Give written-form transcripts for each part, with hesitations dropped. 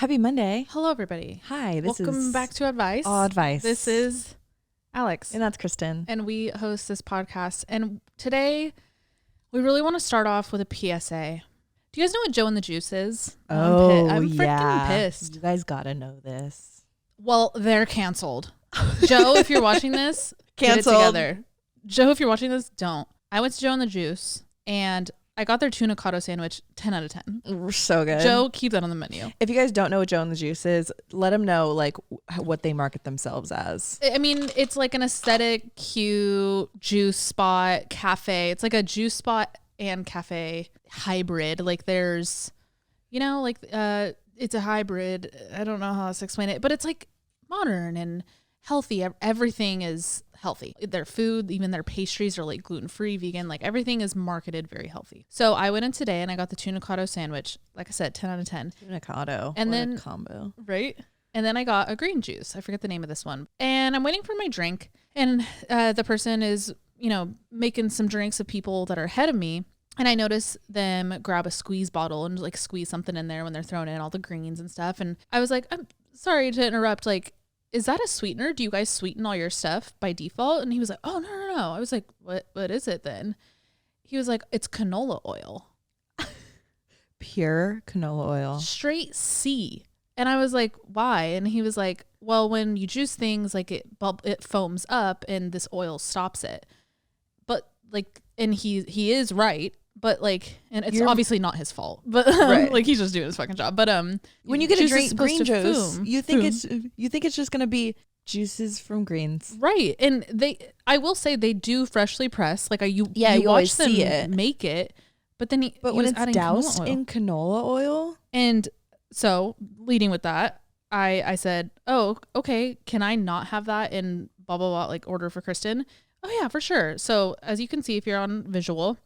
Happy Monday. Hello, everybody. Hi, Welcome back to Oddvice. Oddvice. This is Alex. And that's Kristen. And we host this podcast. And today, we really want to start off with a PSA. Do you guys know what Joe and the Juice is? I'm freaking pissed. You guys gotta know this. Well, they're canceled. Joe, if you're watching this, Canceled. Get it together. Joe, if you're watching this, don't. I went to Joe and the Juice, and I got their tuna cotto sandwich, 10 out of 10. So good. Joe, keep that on the menu. If you guys don't know what Joe and the Juice is, let them know like what they market themselves as. I mean, it's like an aesthetic, cute juice spot, cafe. It's like a juice spot and cafe hybrid. Like there's, it's a hybrid. I don't know how else to explain it, but it's like modern and healthy. Everything is healthy. Their food, even their pastries are like gluten-free, vegan, like everything is marketed very healthy. So I went in today and I got the tuna cotto sandwich. Like I said, 10 out of 10. Tuna cotto. And what then a combo. Right. And then I got a green juice. I forget the name of this one. And I'm waiting for my drink. And the person is, making some drinks of people that are ahead of me. And I notice them grab a squeeze bottle and like squeeze something in there when they're throwing in all the greens and stuff. And I was like, I'm sorry to interrupt. Like, is that a sweetener? Do you guys sweeten all your stuff by default? And he was like, oh, no. I was like, what is it then? He was like, it's canola oil. Pure canola oil. Straight C. And I was like, why? And he was like, well, when you juice things, like it foams up and this oil stops it. But like, and he is right. But like, and it's obviously not his fault, but right. Like he's just doing his fucking job. But when you get a drink green juice, you think it's just gonna be juices from greens, right? And I will say they do freshly press. Like you always watch them see it. make it, but then he when was it's adding doused in canola oil. And so leading with that, I said, oh, okay, can I not have that in blah blah blah, like order for Kristen? Oh yeah, for sure. So as you can see, if you're on visual,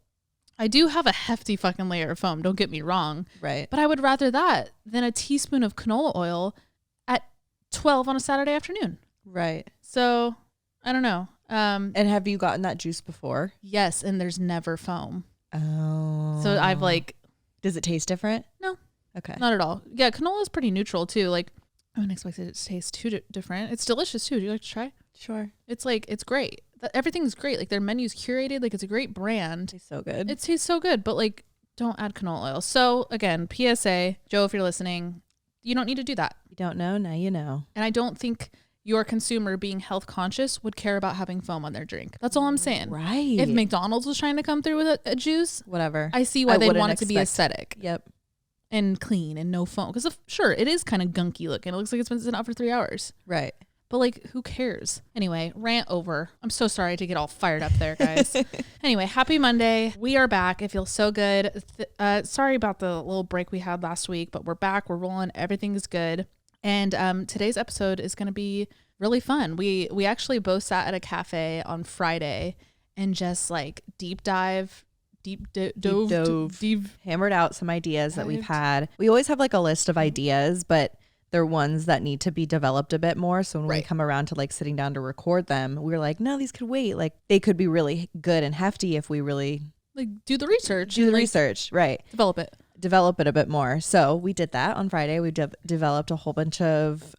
I do have a hefty fucking layer of foam. Don't get me wrong. Right. But I would rather that than a teaspoon of canola oil at 12 on a Saturday afternoon. Right. So I don't know. And have you gotten that juice before? Yes. And there's never foam. Oh. So I've like. Does it taste different? No. Okay. Not at all. Yeah. Canola is pretty neutral too. Like I wouldn't expect it to taste too different. It's delicious too. Do you like to try? Sure. It's like, it's great. Everything's great. Like their menu's curated. Like it's a great brand. It tastes so good. It tastes so good, but like don't add canola oil. So again, PSA, Joe, if you're listening, you don't need to do that. You don't know, now you know. And I don't think your consumer being health conscious would care about having foam on their drink. That's all I'm saying. Right. If McDonald's was trying to come through with a juice, whatever. I see why they'd want it to be aesthetic. Yep. And clean and no foam. Because sure, it is kind of gunky looking. It looks like it's been sitting out for 3 hours. Right. But like, who cares? Anyway, rant over. I'm so sorry to get all fired up there, guys. Anyway, happy Monday. We are back. It feels so good. Sorry about the little break we had last week, but we're back. We're rolling. Everything is good. And today's episode is going to be really fun. We actually both sat at a cafe on Friday and just like dove, hammered out some ideas that we've had. We always have like a list of ideas, but they're ones that need to be developed a bit more. So when we come around to like sitting down to record them, we're like, no, these could wait. Like they could be really good and hefty if we really like do the research. Right. Develop it a bit more. So we did that on Friday. We developed a whole bunch of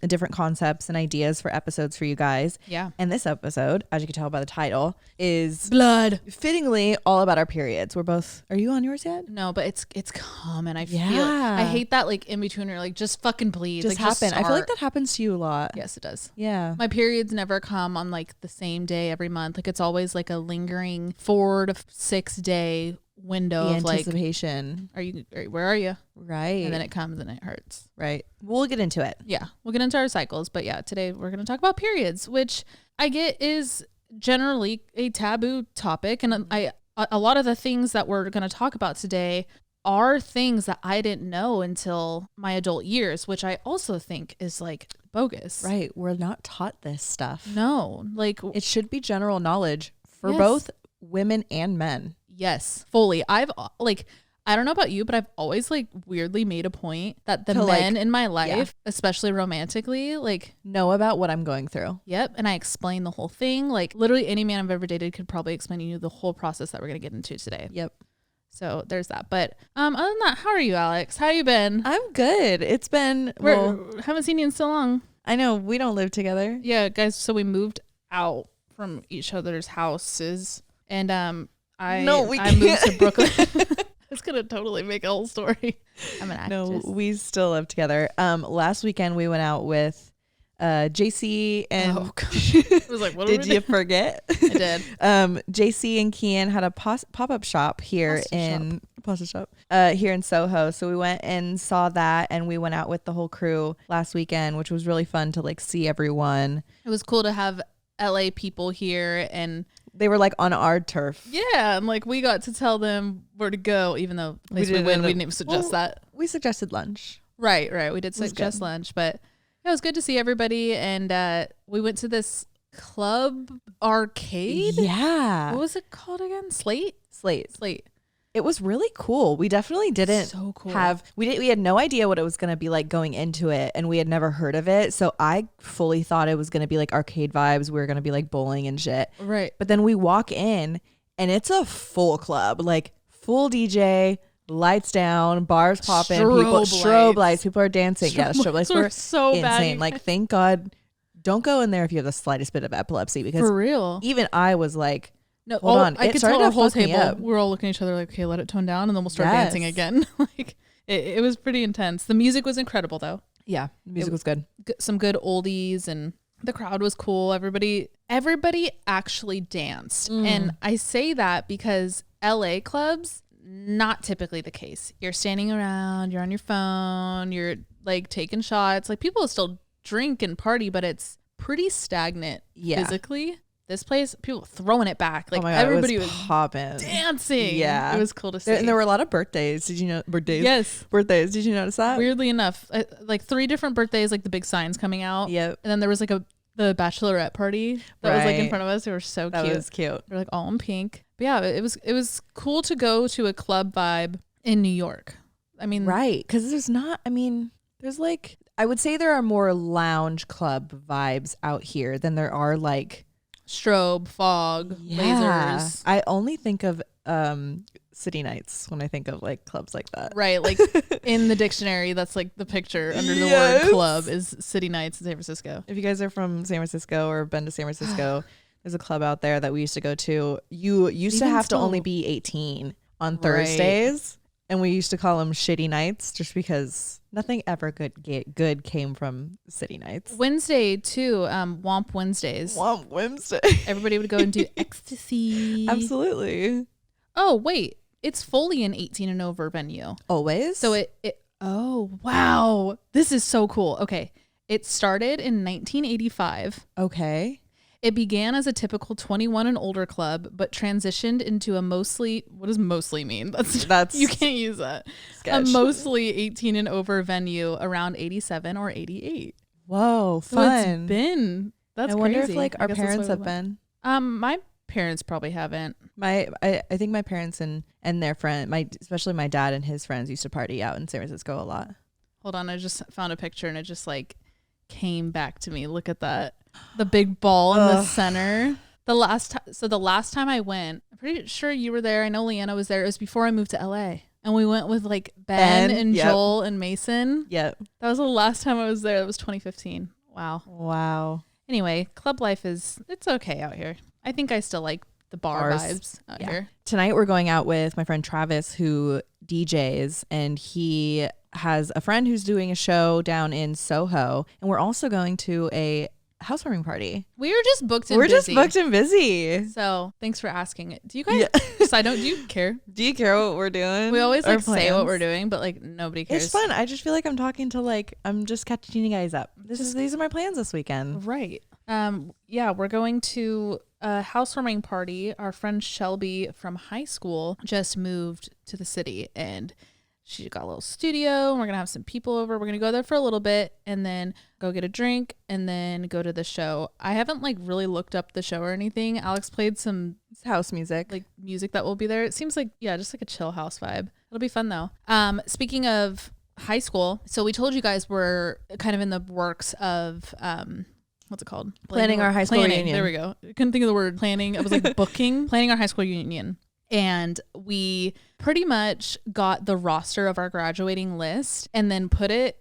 different concepts and ideas for episodes for you guys. Yeah. And this episode, as you can tell by the title, is blood. Fittingly all about our periods. We're both. Are you on yours yet? No, but it's common. I feel it. I hate that like in between. You're like, just fucking bleed. Just like, happen. Just I feel like that happens to you a lot. Yes, it does. Yeah. My periods never come on like the same day every month. Like it's always like a lingering 4 to 6 day window the of anticipation. Where are you? Right. And then it comes and it hurts. Right. We'll get into it. Yeah. We'll get into our cycles. But yeah, today we're going to talk about periods, which I get is generally a taboo topic. And a lot of the things that we're going to talk about today are things that I didn't know until my adult years, which I also think is like bogus. Right. We're not taught this stuff. No. Like it should be general knowledge for both women and men. Yes, fully. I've like, I don't know about you, but I've always like weirdly made a point that the men in my life, especially romantically, like know about what I'm going through. Yep. And I explain the whole thing. Like literally any man I've ever dated could probably explain to you the whole process that we're going to get into today. Yep. So there's that. But other than that, how are you, Alex? How you been? I'm good. It's been Haven't seen you in so long. I know we don't live together. Yeah, guys. So we moved out from each other's houses, and I moved to Brooklyn. It's gonna totally make a whole story. I'm an actress. No, we still live together. Last weekend we went out with JC and I was like, what did you forget? I did. JC and Kian had a pop-up shop here here in Soho. So we went and saw that, and we went out with the whole crew last weekend, which was really fun to like see everyone. It was cool to have LA people here, and they were like on our turf. Yeah, and like we got to tell them where to go, even though we didn't even suggest that. We suggested lunch. Right. We did suggest lunch, but it was good to see everybody, and we went to this club arcade. Yeah. What was it called again? Slate. It was really cool. We definitely didn't we had no idea what it was going to be like going into it, and we had never heard of it. So I fully thought it was going to be like arcade vibes. We were going to be like bowling and shit. Right. But then we walk in and it's a full club, like full DJ, lights down, bars popping, strobe lights, people are dancing. Strobe lights were so insane. bad. Like, thank God, don't go in there if you have the slightest bit of epilepsy, because for real, even I was like, no, hold on. I could tell our whole table. We're all looking at each other like, okay, let it tone down, and then we'll start dancing again. Like it was pretty intense. The music was incredible though. Yeah, the music was good. Some good oldies, and the crowd was cool. Everybody actually danced, and I say that because LA clubs, not typically the case. You're standing around, you're on your phone, you're like taking shots. Like people still drink and party, but it's pretty stagnant physically. This place, people throwing it back. Like, oh my God, everybody was popping, dancing. Yeah, it was cool to see. And there were a lot of birthdays. Did you know birthdays? Yes, birthdays. Did you notice that? Weirdly enough, like 3 different birthdays, like the big signs coming out. Yep. And then there was like the bachelorette party that was like in front of us. They were so cute. That was cute. They're like all in pink. But yeah, it was cool to go to a club vibe in New York. I mean, right? Because there's like, I would say there are more lounge club vibes out here than there are like strobe, fog, lasers. I only think of city nights when I think of like clubs like that. Right, like in the dictionary, that's like the picture under the word club is city nights in San Francisco. If you guys are from San Francisco or been to San Francisco, there's a club out there that we used to go to. You used to have to only be 18 on Thursdays, and we used to call them shitty nights just because nothing ever good came from city nights. Wednesday too, Womp Wednesdays. Womp Wednesday. Everybody would go and do ecstasy. Absolutely. Oh wait, it's fully an 18 and over venue. Always? So it oh wow, this is so cool. Okay, it started in 1985. Okay. It began as a typical 21 and older club, but transitioned into a mostly, what does mostly mean? That's you can't use that. Sketch. A mostly 18 and over venue around 87 or 88. Whoa, fun. So it's been, that's crazy. I wonder if like our parents have been. My parents probably haven't. I think my parents and their friend, especially my dad and his friends used to party out in San Francisco a lot. Hold on, I just found a picture and it just like came back to me. Look at that. The big ball in the center. The last time I went, I'm pretty sure you were there. I know Leanna was there. It was before I moved to LA. And we went with like Ben and Joel and Mason. Yep. That was the last time I was there. That was 2015. Wow. Anyway, club life it's okay out here. I think I still like the bar vibes out here. Tonight we're going out with my friend Travis, who DJs, and he has a friend who's doing a show down in Soho. And we're also going to a housewarming party. We were just booked and busy. Just booked and busy. So thanks for asking it. Do you guys side note, do you care? Do you care what we're doing? We always like say what we're doing, but like nobody cares. It's fun. I just feel like I'm talking to like, I'm just catching you guys up. These are my plans this weekend. Right. We're going to a housewarming party. Our friend Shelby from high school just moved to the city, and she got a little studio, and we're going to have some people over. We're going to go there for a little bit and then go get a drink and then go to the show. I haven't like really looked up the show or anything. Alex played some house music, like music that will be there. It seems like, just like a chill house vibe. It'll be fun though. Speaking of high school, so we told you guys we're kind of in the works of, what's it called? Planning our high school reunion. There we go. I couldn't think of the word planning. I was like planning our high school reunion. And we pretty much got the roster of our graduating list and then put it,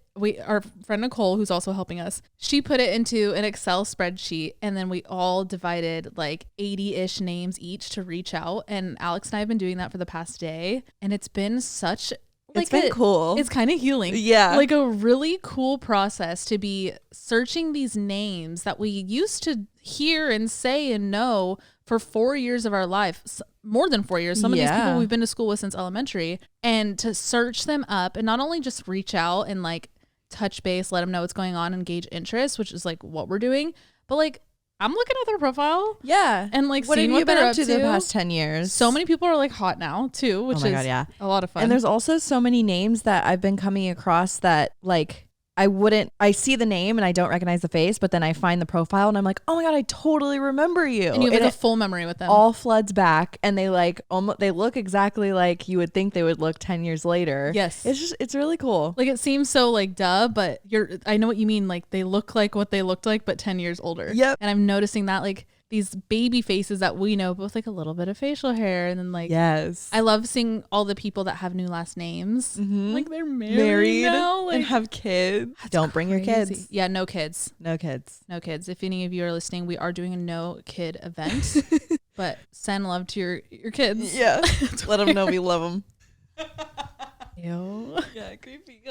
our friend Nicole, who's also helping us, she put it into an Excel spreadsheet, and then we all divided like 80-ish names each to reach out. And Alex and I have been doing that for the past day, and it's been such like it's been cool. It's kind of healing. Yeah. Like a really cool process to be searching these names that we used to hear and say and know for 4 years of our life, more than 4 years. Some of these people we've been to school with since elementary, and to search them up and not only just reach out and like touch base, let them know what's going on, engage interest, which is like what we're doing. But like, I'm looking at their profile. Yeah. And like what seeing have you what been they're up to the past 10 years? So many people are like hot now too, which is a lot of fun. And there's also so many names that I've been coming across that like I see the name and I don't recognize the face, but then I find the profile and I'm like, oh my God, I totally remember you. And you have like a full memory with them. All floods back, and they like they look exactly like you would think they would look 10 years later. Yes. It's really cool. Like it seems so like duh, but I know what you mean. Like they look like what they looked like, but 10 years older. Yep. And I'm noticing that like these baby faces that we know, but with like a little bit of facial hair. And then like, yes, I love seeing all the people that have new last names. Mm-hmm. Like they're married now, like, and have kids. Don't bring your kids. Yeah, no kids. No kids. No kids. If any of you are listening, we are doing a no kid event, but send love to your kids. Yeah. Let them know we love them. Ew. Yeah, creepy.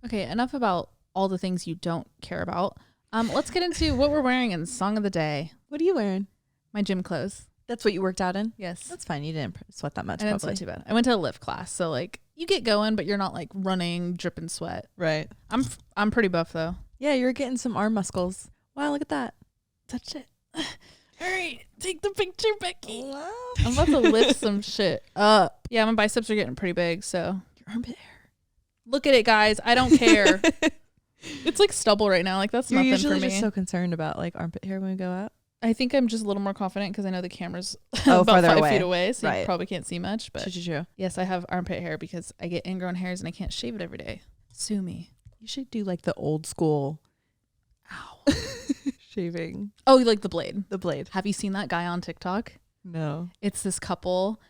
Okay, enough about all the things you don't care about. Let's get into what we're wearing in Song of the Day. What are you wearing? My gym clothes. That's what you worked out in? Yes. That's fine. You didn't sweat that much. I didn't sweat too bad. I went to a lift class, so like you get going, but you're not like running, dripping sweat. Right. I'm pretty buff though. Yeah, you're getting some arm muscles. Wow, look at that. Touch it. All right, take the picture, Becky. Wow. I'm about to lift some shit up. Yeah, my biceps are getting pretty big, so. Your armpit hair. Look at it, guys. I don't care. It's like stubble right now. Like that's You're nothing usually for me. just so concerned about like armpit hair when we go out. I think I'm just a little more confident because I know the camera's about about 5 away. feet away, so right. you probably can't see much. But True. yes, I have armpit hair because I get ingrown hairs and I can't shave it every day. Sue me. You should do like the old school Ow. shaving. Oh, you like the blade? The blade. Have you seen that guy on TikTok? No. It's this couple.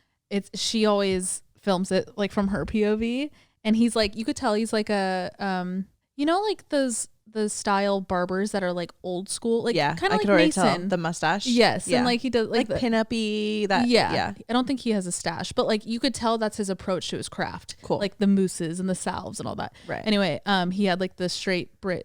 She always films it like from her POV, and he's like, you could tell he's like a you know, like the style barbers that are like old school, like kind of like Mason. The mustache. Yes, and like he does like pin-uppy. That yeah. I don't think he has a stash, but like you could tell that's his approach to his craft. Cool. Like the mousses and the salves and all that. Right. Anyway, he had like the straight blade.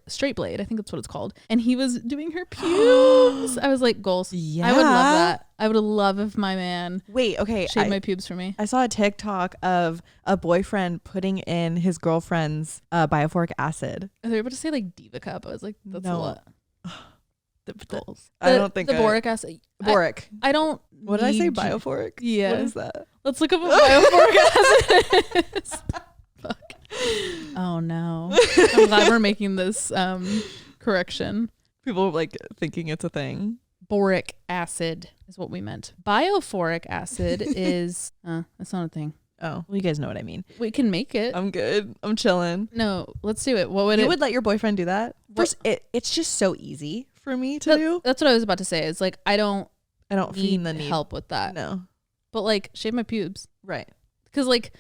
I think that's what it's called, and he was doing her pubes. I was like, goals. Yeah. I would love that. I would love if my man shaved my pubes for me. I saw a TikTok of a boyfriend putting in his girlfriend's bioforic acid. They were about to say like Diva Cup. I was like, that's a lot. I don't think the boric acid. Boric. I don't. What did I say? Bioforic? Yeah. What is that? Let's look up what bioforic acid is. Fuck. Oh no. I'm glad we're making this correction. People are like thinking it's a thing. Boric acid is what we meant. Bioforic acid is that's not a thing. Oh, well, you guys know what I mean. We can make it. I'm good. I'm chilling. No, let's do it. What would you would let your boyfriend do that? First, it's just so easy for me to do. That's what I was about to say. It's like I don't feel the need. help with that. No. But like shave my pubes. Right. Because like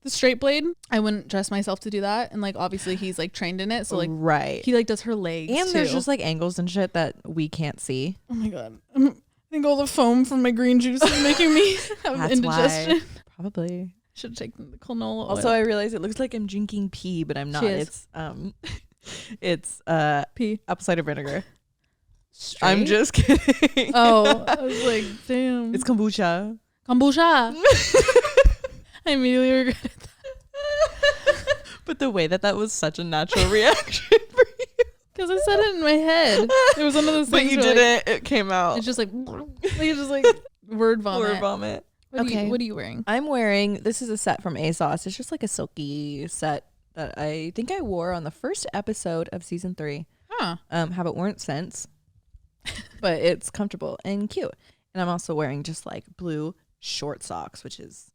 the straight blade, I wouldn't trust myself to do that. And like obviously he's like trained in it. So like he like does her legs. And too. there's just like angles and shit that we can't see. Oh my God. I think all the foam from my green juice is making me have indigestion. Why. Probably. Should have taken the canola oil. Also, I realize it looks like I'm drinking pee, but I'm not. It's pee. apple cider vinegar. Straight? I'm just kidding. Oh, I was like, damn. It's kombucha. Kombucha. I immediately regretted that. But the way that was such a natural reaction for you. Because I said it in my head. It was one of those things. But you didn't. It came out. It's just like it's just like word vomit. Word vomit. What are you wearing? I'm wearing, this is a set from ASOS. It's just like a silky set that I think I wore on the first episode of season 3. Huh. Haven't worn it since, but it's comfortable and cute. And I'm also wearing just like blue short socks, which is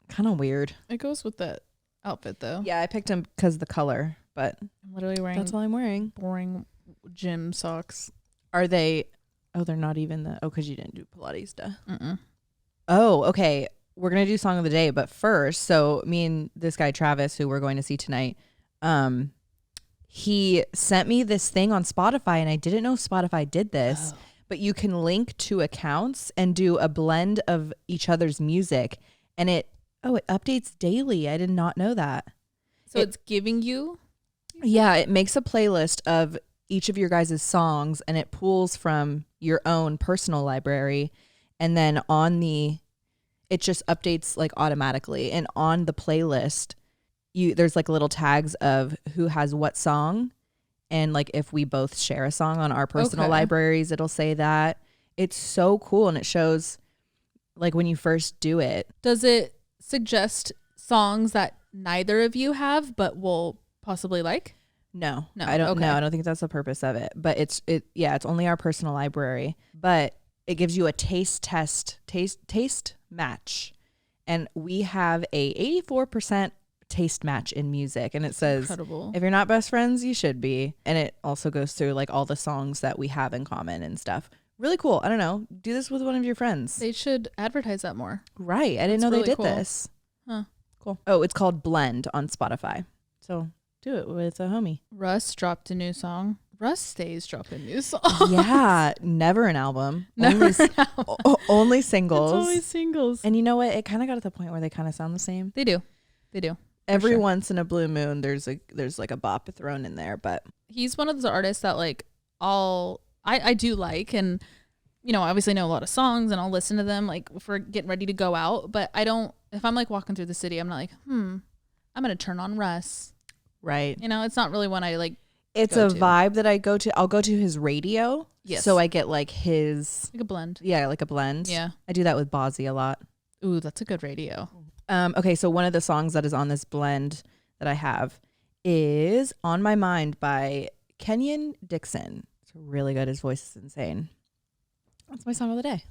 kind of weird. It goes with that outfit though. Yeah, I picked them because of the color, but I'm literally wearing that's all I'm wearing. Boring gym socks. Are they, they're not even because you didn't do Pilates, duh. Oh, okay. We're gonna do song of the day, but first, so me and this guy Travis, who we're going to see tonight, he sent me this thing on Spotify, and I didn't know Spotify did this. But you can link to accounts and do a blend of each other's music, and it updates daily. I did not know that. So it's giving you? Yeah, it makes a playlist of each of your guys' songs, and it pulls from your own personal library, and then it just updates like automatically. And on the playlist, there's like little tags of who has what song, and like if we both share a song on our personal libraries, it'll say that. It's so cool, and it shows like when you first do it. Does it suggest songs that neither of you have but will possibly like? No, I don't know. I don't think that's the purpose of it. But it's only our personal library. But it gives you a taste match. And we have a 84% taste match in music. And it says, incredible. If you're not best friends, you should be. And it also goes through like all the songs that we have in common and stuff. Really cool. I don't know. Do this with one of your friends. They should advertise that more. Right. I didn't know really they did this. Huh. Cool. Oh, it's called Blend on Spotify. So do it with a homie. Russ dropped a new song. Russ stays dropping new songs. Yeah. Never an album. Only singles. It's always singles. And you know what? It kind of got to the point where they kind of sound the same. They do. Every once in a blue moon, there's like a bop thrown in there. But he's one of those artists that like I do like, and you know, obviously know a lot of songs, and I'll listen to them like if we're getting ready to go out. But I don't, if I'm like walking through the city, I'm not like, I'm gonna turn on Russ. Right. You know, it's not really one I like. It's a vibe that I go to. I'll go to his radio. Yes. So I get like his like a blend. Yeah, like a blend. Yeah. I do that with Bozzy a lot. Ooh, that's a good radio. Okay, so one of the songs that is on this blend that I have is On My Mind by Kenyon Dixon. It's really good. His voice is insane. That's my song of the day.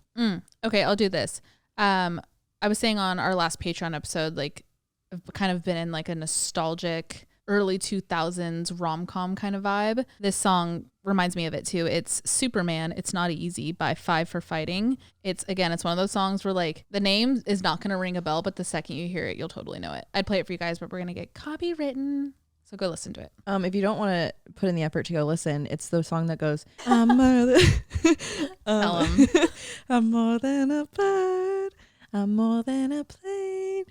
Okay, I'll do this. I was saying on our last Patreon episode, like I've kind of been in like a nostalgic early 2000s rom-com kind of vibe. This song reminds me of it too. It's Superman, It's Not Easy by Five for Fighting. It's one of those songs where like the name is not going to ring a bell, but the second you hear it, you'll totally know it. I'd play it for you guys, but we're going to get copywritten. So go listen to it. If you don't want to put in the effort to go listen, it's the song that goes, I'm more than, I'm more than a bird. I'm more than a plane.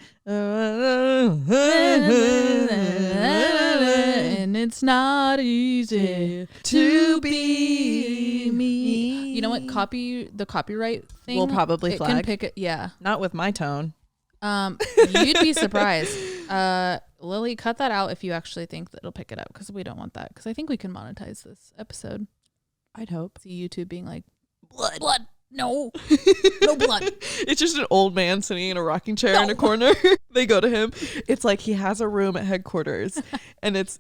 And it's not easy to be me. You know what? The copyright thing will probably flag. It can pick it. Yeah. Not with my tone. You'd be surprised. Lily, cut that out if you actually think that it'll pick it up, because we don't want that. Because I think we can monetize this episode. I'd hope. See YouTube being like, blood. No, no blood. It's just an old man sitting in a rocking chair in a corner. They go to him. It's like he has a room at headquarters, and it's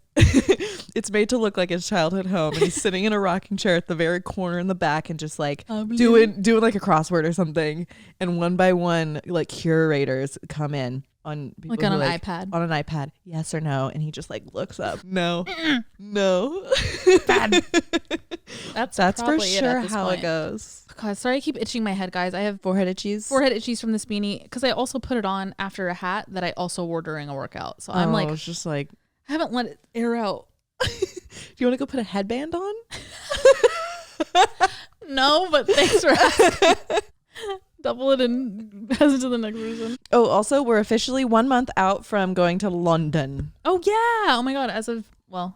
made to look like his childhood home. And he's sitting in a rocking chair at the very corner in the back, and just like doing like a crossword or something. And one by one, like curators come in on people like on an iPad. On an iPad, yes or no, and he just like looks up. No, no. Bad. That's for sure how it goes. God, sorry, I keep itching my head, guys. I have forehead itchies from this beanie, because I also put it on after a hat that I also wore during a workout. So I'm like, it's just like, I haven't let it air out. Do you want to go put a headband on? No, but thanks for asking. Double it and pass it to the next person. Oh, also, we're officially 1 month out from going to London. Oh, yeah. Oh, my God. I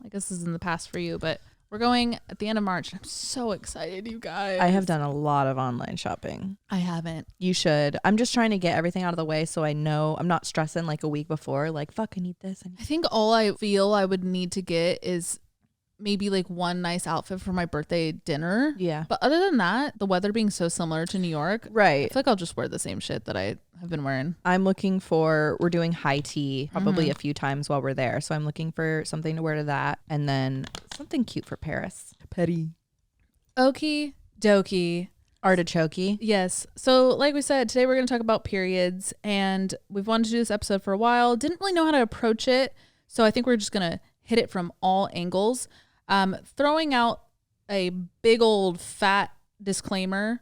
guess this is in the past for you, but we're going at the end of March. I'm so excited, you guys. I have done a lot of online shopping. I haven't. You should. I'm just trying to get everything out of the way so I know I'm not stressing like a week before. Like, fuck, I need this. I think all I feel I would need to get is maybe like one nice outfit for my birthday dinner. Yeah. But other than that, the weather being so similar to New York, right? I feel like I'll just wear the same shit that I have been wearing. We're doing high tea probably a few times while we're there. So I'm looking for something to wear to that. And then something cute for Paris. Petty. Okie dokie. Artichoke. Yes. So like we said, today we're going to talk about periods, and we've wanted to do this episode for a while. Didn't really know how to approach it. So I think we're just going to hit it from all angles. Throwing out a big old fat disclaimer.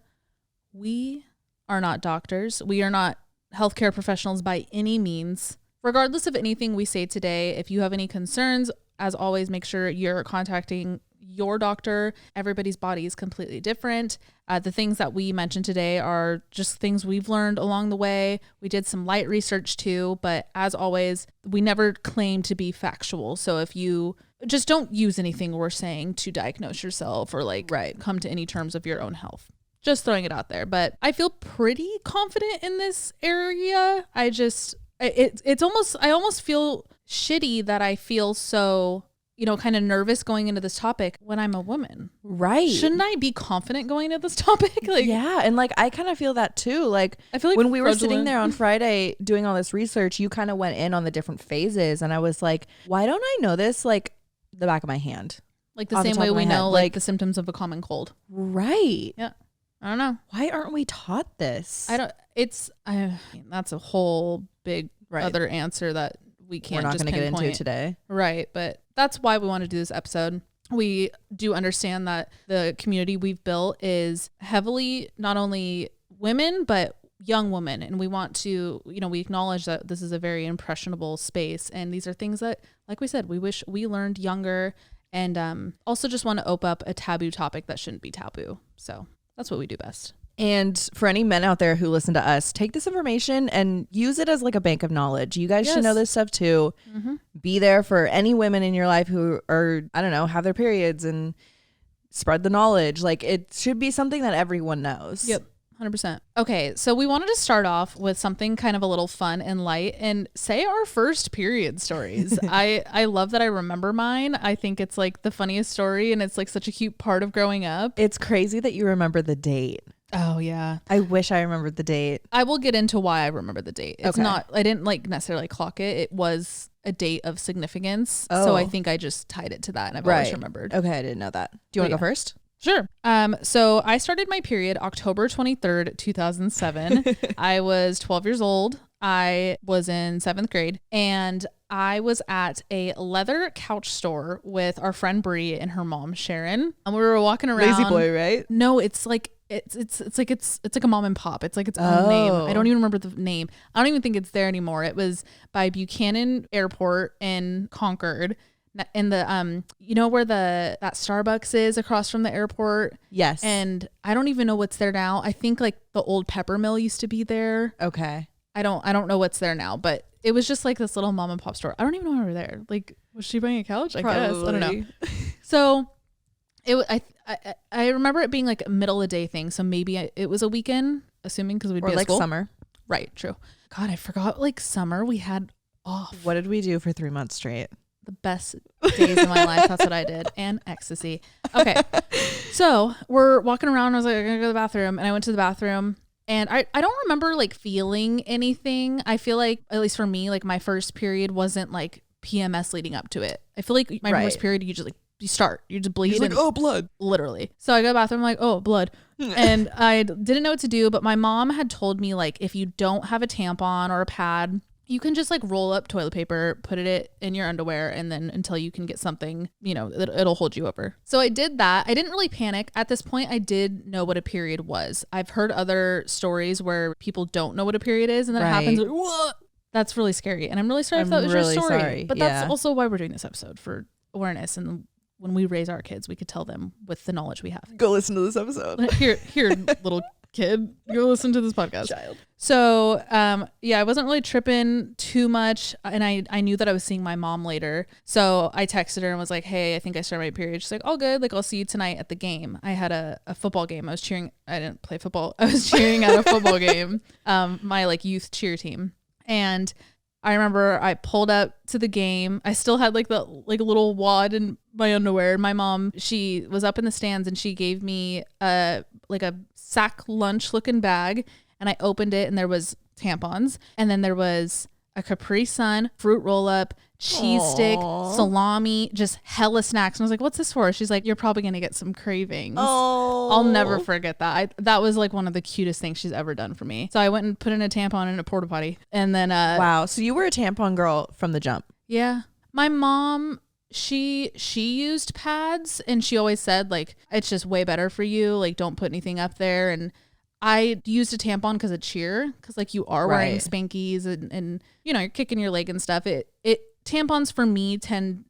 We are not doctors. We are not healthcare professionals by any means. Regardless of anything we say today, if you have any concerns, as always, make sure you're contacting your doctor. Everybody's body is completely different. The things that we mentioned today are just things we've learned along the way. We did some light research too, but as always, we never claim to be factual. So if you just don't use anything we're saying to diagnose yourself or like come to any terms of your own health. Just throwing it out there. But I feel pretty confident in this area. It's almost, I almost feel shitty that I feel so, you know, kind of nervous going into this topic when I'm a woman. Right. Shouldn't I be confident going into this topic? Like, yeah. And like, I kind of feel that too. Like, I feel like when we were sitting there on Friday doing all this research, you kind of went in on the different phases. And I was like, why don't I know this? Like the back of my hand. Like the same way we know like the symptoms of a common cold. Right. Yeah. I don't know. Why aren't we taught this? I mean, that's a whole big other answer that we can't We're not going to get into today. Right. But that's why we want to do this episode. We do understand that the community we've built is heavily not only women, but young women. And we want to, you know, we acknowledge that this is a very impressionable space. And these are things that, like we said, we wish we learned younger, and also just want to open up a taboo topic that shouldn't be taboo. So that's what we do best. And for any men out there who listen to us, take this information and use it as like a bank of knowledge. You guys should know this stuff too. Mm-hmm. Be there for any women in your life who are, I don't know, have their periods, and spread the knowledge. Like, it should be something that everyone knows. Yep. 100%. Okay, so we wanted to start off with something kind of a little fun and light and say our first period stories. I love that I remember mine. I think it's like the funniest story, and it's like such a cute part of growing up. It's crazy that you remember the date. Oh yeah. I wish I remembered the date. I will get into why I remember the date. It's not, I didn't like necessarily clock it. It was a date of significance. Oh. So I think I just tied it to that, and I've always remembered. Okay, I didn't know that. Do you want to go first? Sure. So I started my period October 23rd, 2007. I was 12 years old. I was in 7th grade, and I was at a leather couch store with our friend Bree and her mom Sharon. And we were walking around. Lazy Boy, right? No, it's like it's like a mom and pop. It's like its own name. I don't even remember the name. I don't even think it's there anymore. It was by Buchanan Airport in Concord. In the you know where that Starbucks is across from the airport? Yes. And I don't even know what's there now. I think like the old pepper mill used to be there. Okay. I don't know what's there now, but it was just like this little mom and pop store. I don't even know why we were there. Like, was she buying a couch? I guess. I don't know. So I remember it being like a middle of the day thing. So maybe it was a weekend, assuming, because we'd be at like school. Summer. Right. True. God, I forgot. Like summer we had off. What did we do for 3 months straight? The best days of my life. That's what I did. And ecstasy. Okay. So we're walking around. I was like, I'm going to go to the bathroom. And I went to the bathroom. And I don't remember like feeling anything. I feel like, at least for me, like my first period wasn't like PMS leading up to it. I feel like my first period, you just like, you just bleed. You're like, oh, blood. Literally. So I go to the bathroom, I'm like, oh, blood. And I didn't know what to do. But my mom had told me, like, if you don't have a tampon or a pad, you can just like roll up toilet paper, put it in your underwear, and then until you can get something, you know, it'll hold you over. So I did that. I didn't really panic. At this point, I did know what a period was. I've heard other stories where people don't know what a period is, and then it happens. Like, whoa! That's really scary. And I'm really sorry if that was your story. Sorry. But that's also why we're doing this episode, for awareness. And when we raise our kids, we could tell them with the knowledge we have. Go listen to this episode. Here, little kid, go listen to this podcast. Child. So, I wasn't really tripping too much. And I knew that I was seeing my mom later. So I texted her and was like, hey, I think I started my period. She's like, all good. Like, I'll see you tonight at the game. I had a football game. I didn't play football. I was cheering at a football game. My like youth cheer team. And I remember I pulled up to the game. I still had like the little wad in my underwear. My mom, she was up in the stands, and she gave me a sack lunch looking bag, and I opened it, and there was tampons, and then there was a Capri Sun, fruit roll up, cheese stick, salami, just hella snacks. And I was like, what's this for? She's like, you're probably going to get some cravings. Oh, I'll never forget that. That was like one of the cutest things she's ever done for me. So I went and put in a tampon in a porta potty, and then, wow. So you were a tampon girl from the jump. Yeah. My mom, she used pads, and she always said like, it's just way better for you. Like, don't put anything up there. And I used a tampon because of cheer, because like you are wearing spankies and you know, you're kicking your leg and stuff. Tampons for me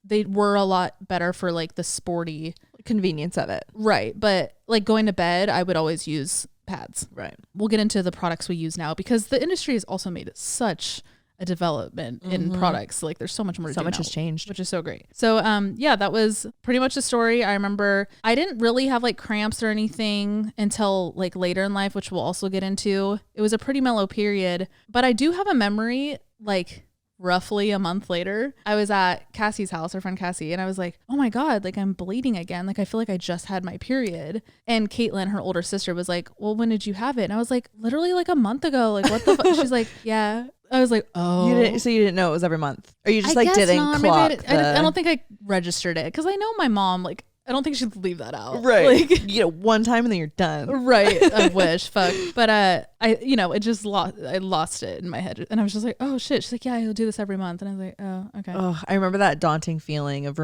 they were a lot better for like the sporty convenience of it. Right. But like going to bed, I would always use pads. Right. We'll get into the products we use now because the industry has also made such a development in products. Like there's so much more to do. So much now, has changed, which is so great. So yeah, that was pretty much the story. I remember I didn't really have like cramps or anything until like later in life, which we'll also get into. It was a pretty mellow period, but I do have a memory like roughly a month later, I was at Cassie's house, our friend Cassie, and I was like, oh my God, like I'm bleeding again. Like I feel like I just had my period. And Caitlin, her older sister, was like, well, when did you have it? And I was like, literally like a month ago. Like what the fuck? She's like, yeah. I was like, oh. You didn't know it was every month? Or you just like didn't clock I don't think I registered it because I know my mom, like, I don't think she'd leave that out. Right. Like, you know, one time and then you're done. Right. I wish. Fuck. But it just I lost it in my head. And I was just like, oh shit. She's like, yeah, you'll do this every month. And I was like, oh, okay. Oh, I remember that daunting feeling of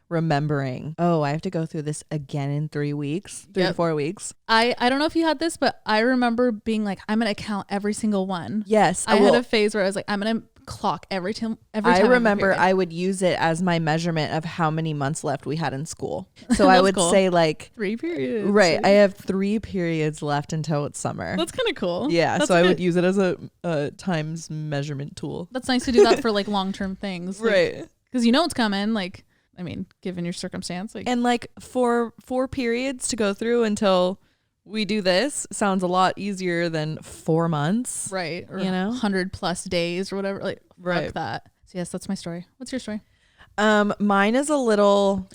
remembering, oh, I have to go through this again in 3 weeks, 3 to 4 weeks. I don't know if you had this, but I remember being like, I'm going to count every single one. Yes. I had a phase where I was like, I'm going to clock every time. I remember I would use it as my measurement of how many months left we had in school. So I would say like 3 periods. Right. I have 3 periods left until it's summer. That's kind of cool. Yeah. So I would use it as a times measurement tool. That's nice to do that for like long-term things. Like, right. Because you know it's coming. Like, I mean, given your circumstance. Like, and like four periods to go through until we do this sounds a lot easier than 4 months. Right. Or you know, 100+ days or whatever. Like, right. Fuck that. So yes, that's my story. What's your story? Mine is a little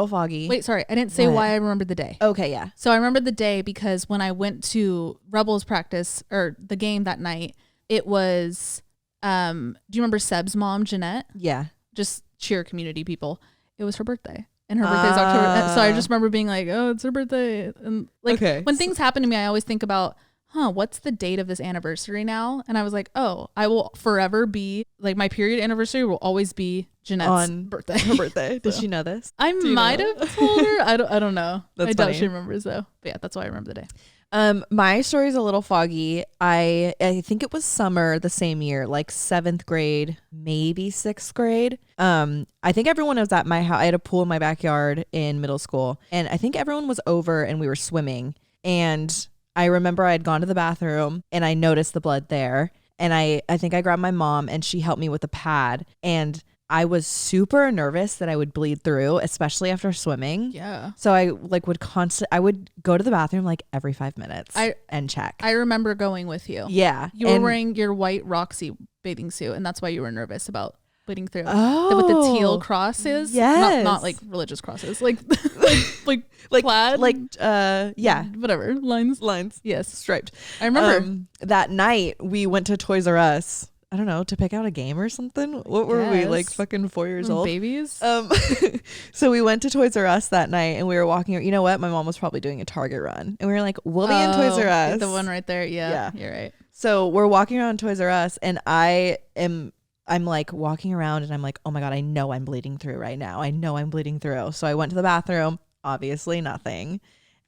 foggy. Wait, sorry. I didn't say why I remembered the day. Okay, yeah. So I remembered the day because when I went to Rebels practice or the game that night, it was, do you remember Seb's mom, Jeanette? Yeah. Just cheer community people. It was her birthday. And her birthday's October. So I just remember being like, oh, it's her birthday. And like when things happen to me, I always think about, what's the date of this anniversary now? And I was like, oh, I will forever be like my period anniversary will always be Jeanette's birthday. Her birthday. Does she know this? I might have told her. I don't know. That's I doubt funny. she remembers though. But yeah, that's why I remember the day. My story's a little foggy. I think it was summer the same year, like 7th grade, maybe 6th grade. I think everyone was at my house. I had a pool in my backyard in middle school, and I think everyone was over and we were swimming. And I remember I had gone to the bathroom and I noticed the blood there. And I think I grabbed my mom and she helped me with a pad. And I was super nervous that I would bleed through, especially after swimming. Yeah. So I I would go to the bathroom like every 5 minutes and check. I remember going with you. Yeah. You were wearing your white Roxy bathing suit, and that's why you were nervous about bleeding through. Oh. With the teal crosses. Yes. Not like religious crosses. Like plaid. Yeah. Whatever. Lines. Yes. Striped. I remember. That night we went to Toys R Us. I don't know, to pick out a game or something. What were we, like fucking 4 years old? Babies? So we went to Toys R Us that night and we were walking. You know what? My mom was probably doing a Target run. And we were like, we'll be in Toys R Us. The one right there. Yeah. You're right. So we're walking around Toys R Us and I'm like walking around and I'm like, oh my God, I know I'm bleeding through right now. I know I'm bleeding through. So I went to the bathroom, obviously nothing.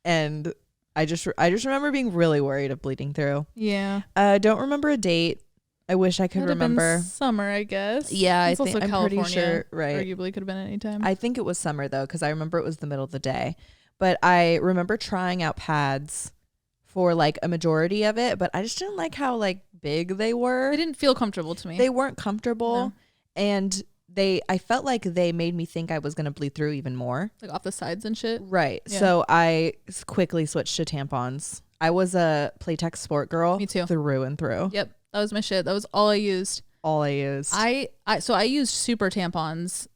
And I just remember being really worried of bleeding through. Yeah. Don't remember a date. I wish I could remember. Summer, I guess. Yeah, it's also I'm California, pretty sure. Right. Arguably could have been any time. I think it was summer though, because I remember it was the middle of the day. But I remember trying out pads for like a majority of it, but I just didn't like how like big they were. They didn't feel comfortable to me. They weren't comfortable, no. And I felt like they made me think I was gonna bleed through even more, like off the sides and shit. Right. Yeah. So I quickly switched to tampons. I was a Playtex sport girl. Me too. Through and through. Yep. That was my shit. That was all I used. So I used super tampons,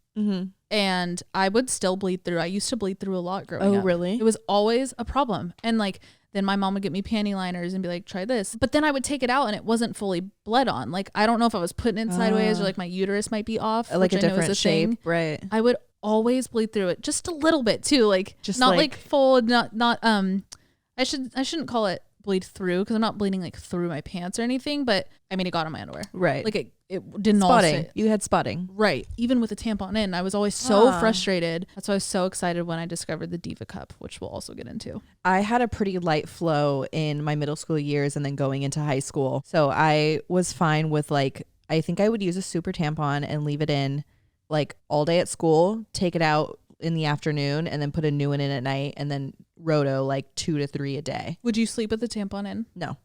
and I would still bleed through. I used to bleed through a lot growing up. Oh, really? It was always a problem. And like, then my mom would get me panty liners and be like, try this. But then I would take it out and it wasn't fully bled on. Like, I don't know if I was putting it sideways or like my uterus might be off. Like a different shape. Right. I would always bleed through it just a little bit too. Like, just not like full, not I shouldn't call it bleed through because I'm not bleeding like through my pants or anything, but I mean, it got on my underwear. Right. Like it didn't spotting. all sit. You had spotting. Right. Even with the tampon in, I was always so frustrated. That's why I was so excited when I discovered the Diva Cup, which we'll also get into. I had a pretty light flow in my middle school years and then going into high school. So I was fine with like, I think I would use a super tampon and leave it in like all day at school, take it out in the afternoon and then put a new one in at night and then roto like 2 to 3 a day. Would you sleep with the tampon in? No.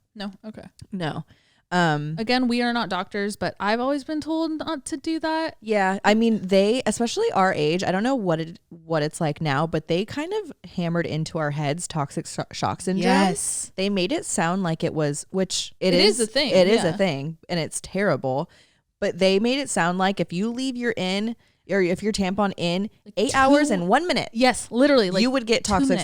Okay. No. Again, we are not doctors, but I've always been told not to do that. Yeah. I mean, they, especially our age, I don't know what it's like now, but they kind of hammered into our heads toxic shock syndrome. Yes. They made it sound like it was, which it is a thing. It is a thing and it's terrible, but they made it sound like if you leave your if your tampon in like 8 hours and 1 minute. Yes, literally. Like you would get toxic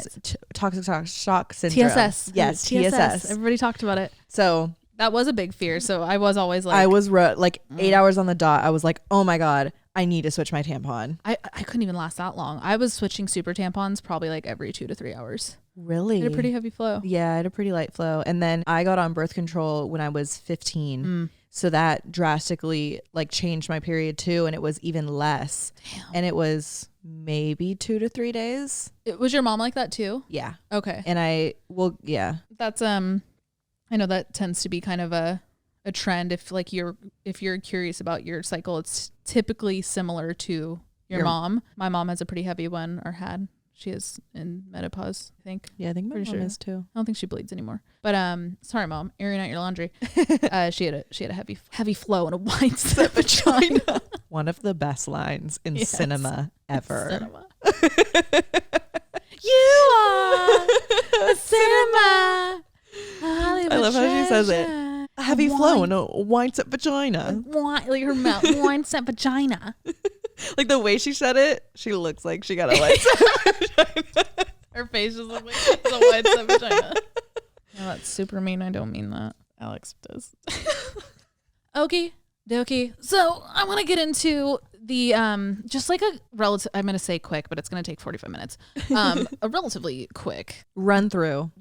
shock syndrome. TSS. Yes, TSS. Everybody talked about it. So that was a big fear. So I was always like. I was like 8 hours on the dot. I was like, oh my God, I need to switch my tampon. I couldn't even last that long. I was switching super tampons probably like every 2 to 3 hours. Really? I had a pretty heavy flow. Yeah, I had a pretty light flow. And then I got on birth control when I was 15. So that drastically like changed my period too. And it was even less. Damn. And it was maybe 2 to 3 days. Was your mom like that too? Yeah. Okay. And yeah. That's, I know that tends to be kind of a trend. If you're curious about your cycle, it's typically similar to your mom. My mom has a pretty heavy one, or had. She is in menopause, I think. Yeah, I think my mom is too. I don't think she bleeds anymore. But sorry, Mom, airing out your laundry. She had a heavy flow and a wide set vagina. One of the best lines in cinema ever. Cinema. You are a cinema. I love how she says it. A heavy flow and a wide set vagina. Like her mouth, wide set vagina. Like the way she said it, she looks like she got a wide set vagina. Her face just looks like it's a wide set vagina. No, that's super mean. I don't mean that. Alex does. Okay, dokie. So I want to get into the just like a relative. I'm gonna say quick, but it's gonna take 45 minutes. A relatively quick run through,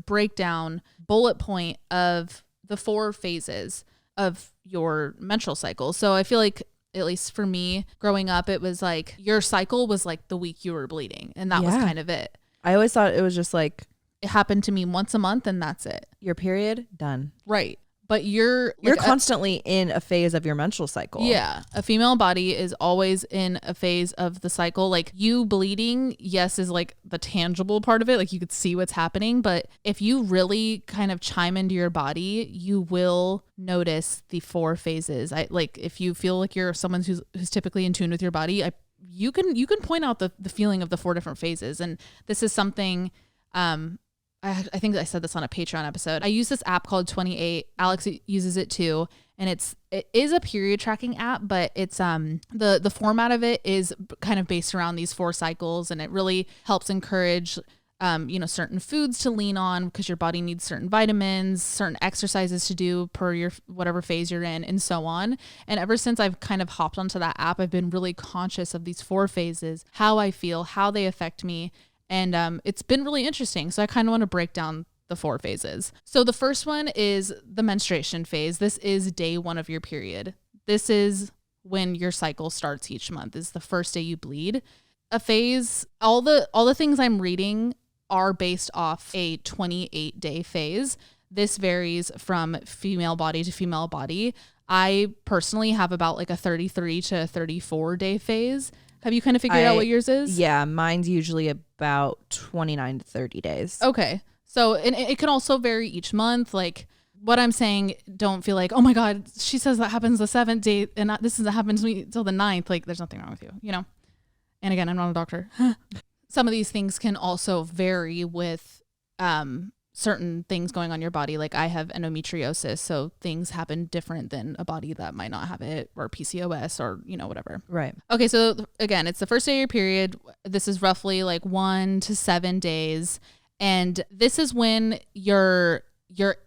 breakdown, bullet point of the 4 phases of your menstrual cycle. So I feel like, at least for me growing up, it was like your cycle was like the week you were bleeding, and that was kind of it. I always thought it was just like it happened to me once a month and that's it. Your period, done. Right. But you're constantly in a phase of your menstrual cycle. Yeah. A female body is always in a phase of the cycle. Like you bleeding, yes, is like the tangible part of it. Like you could see what's happening. But if you really kind of chime into your body, you will notice the 4 phases. If you feel like you're someone who's typically in tune with your body, you can point out the feeling of the 4 different phases. And this is something, I think I said this on a Patreon episode. I use this app called 28. Alex uses it too. And it is a period tracking app, but it's the format of it is kind of based around these 4 cycles, and it really helps encourage certain foods to lean on because your body needs certain vitamins, certain exercises to do per your whatever phase you're in, and so on. And ever since I've kind of hopped onto that app, I've been really conscious of these 4 phases, how I feel, how they affect me. And it's been really interesting. So I kind of want to break down the 4 phases. So the first one is the menstruation phase. This is day 1 of your period. This is when your cycle starts each month, is the first day you bleed. A phase, all the things I'm reading are based off a 28-day phase. This varies from female body to female body. I personally have about like a 33 to 34 day phase. Have you kind of figured out what yours is? Yeah, mine's usually about 29 to 30 days. Okay. So and it can also vary each month. Like what I'm saying, don't feel like, oh my God, she says that happens the 7th day and this is that happens to me till the 9th. Like there's nothing wrong with you, you know? And again, I'm not a doctor. Some of these things can also vary with certain things going on in your body. Like I have endometriosis, so things happen different than a body that might not have it, or PCOS, or whatever. Right. Okay, so again, it's the first day of your period. This is roughly like 1 to 7 days, and this is when your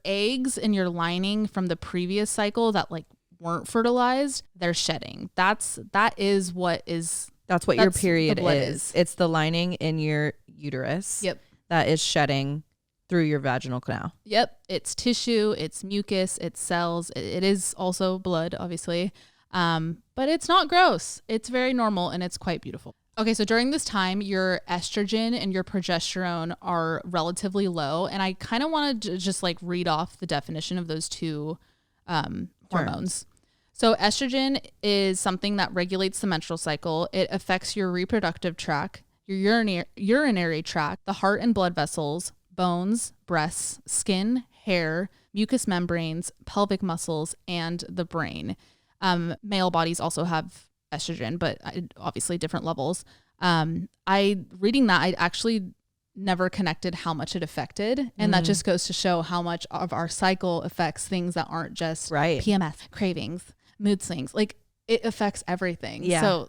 eggs and your lining from the previous cycle that like weren't fertilized, they're shedding. That's what your period is. It's the lining in your uterus. Yep. That is shedding through your vaginal canal. Yep. It's tissue, it's mucus, it's cells. It is also blood, obviously. But it's not gross. It's very normal and it's quite beautiful. Okay, so during this time, your estrogen and your progesterone are relatively low. And I kind of want to just like read off the definition of those two hormones. So estrogen is something that regulates the menstrual cycle. It affects your reproductive tract, your urinary tract, the heart and blood vessels, bones, breasts, skin, hair, mucous membranes, pelvic muscles, and the brain. Male bodies also have estrogen, but obviously different levels. Reading that, I actually never connected how much it affected. And that just goes to show how much of our cycle affects things that aren't just PMS, cravings, mood swings. Like it affects everything. Yeah. So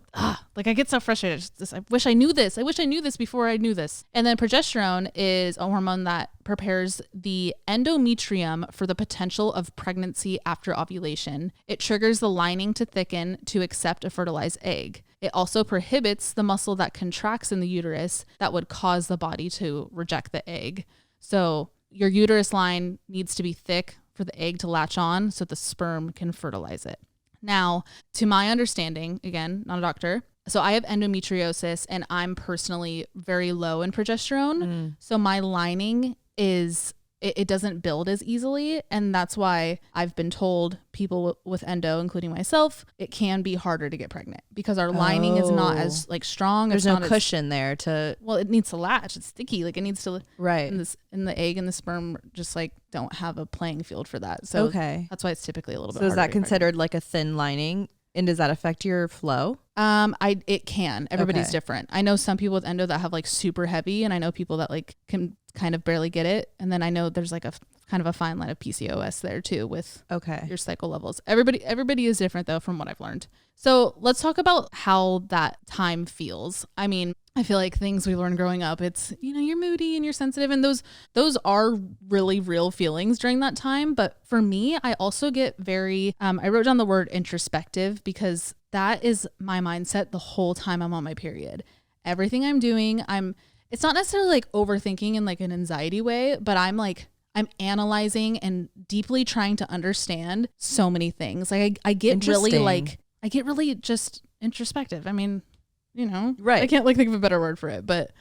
like I get so frustrated. I wish I knew this. I wish I knew this before I knew this. And then progesterone is a hormone that prepares the endometrium for the potential of pregnancy after ovulation. It triggers the lining to thicken to accept a fertilized egg. It also prohibits the muscle that contracts in the uterus that would cause the body to reject the egg. So your uterus line needs to be thick for the egg to latch on so the sperm can fertilize it. Now, to my understanding, again, not a doctor, so I have endometriosis and I'm personally very low in progesterone. So my lining it doesn't build as easily. And that's why I've been told people with endo, including myself, it can be harder to get pregnant because our lining is not as like strong. There's no cushion there to. Well, it needs to latch. It's sticky. Like it needs to. Right. And the egg and the sperm just like don't have a playing field for that. So that's why it's typically a little bit. So is that considered like a thin lining? And does that affect your flow? It can. Everybody's different. I know some people with endo that have like super heavy, and I know people that like can kind of barely get it. And then I know there's like a kind of a fine line of PCOS there too with your cycle levels. Everybody is different though, from what I've learned. So let's talk about how that time feels. I mean, I feel like things we learned growing up, it's, you're moody and you're sensitive, and those are really real feelings during that time. But for me, I also get very, I wrote down the word introspective because that is my mindset the whole time I'm on my period. Everything I'm doing, it's not necessarily like overthinking in like an anxiety way, but I'm analyzing and deeply trying to understand so many things. Like I get really just introspective. I mean, right. I can't like think of a better word for it, but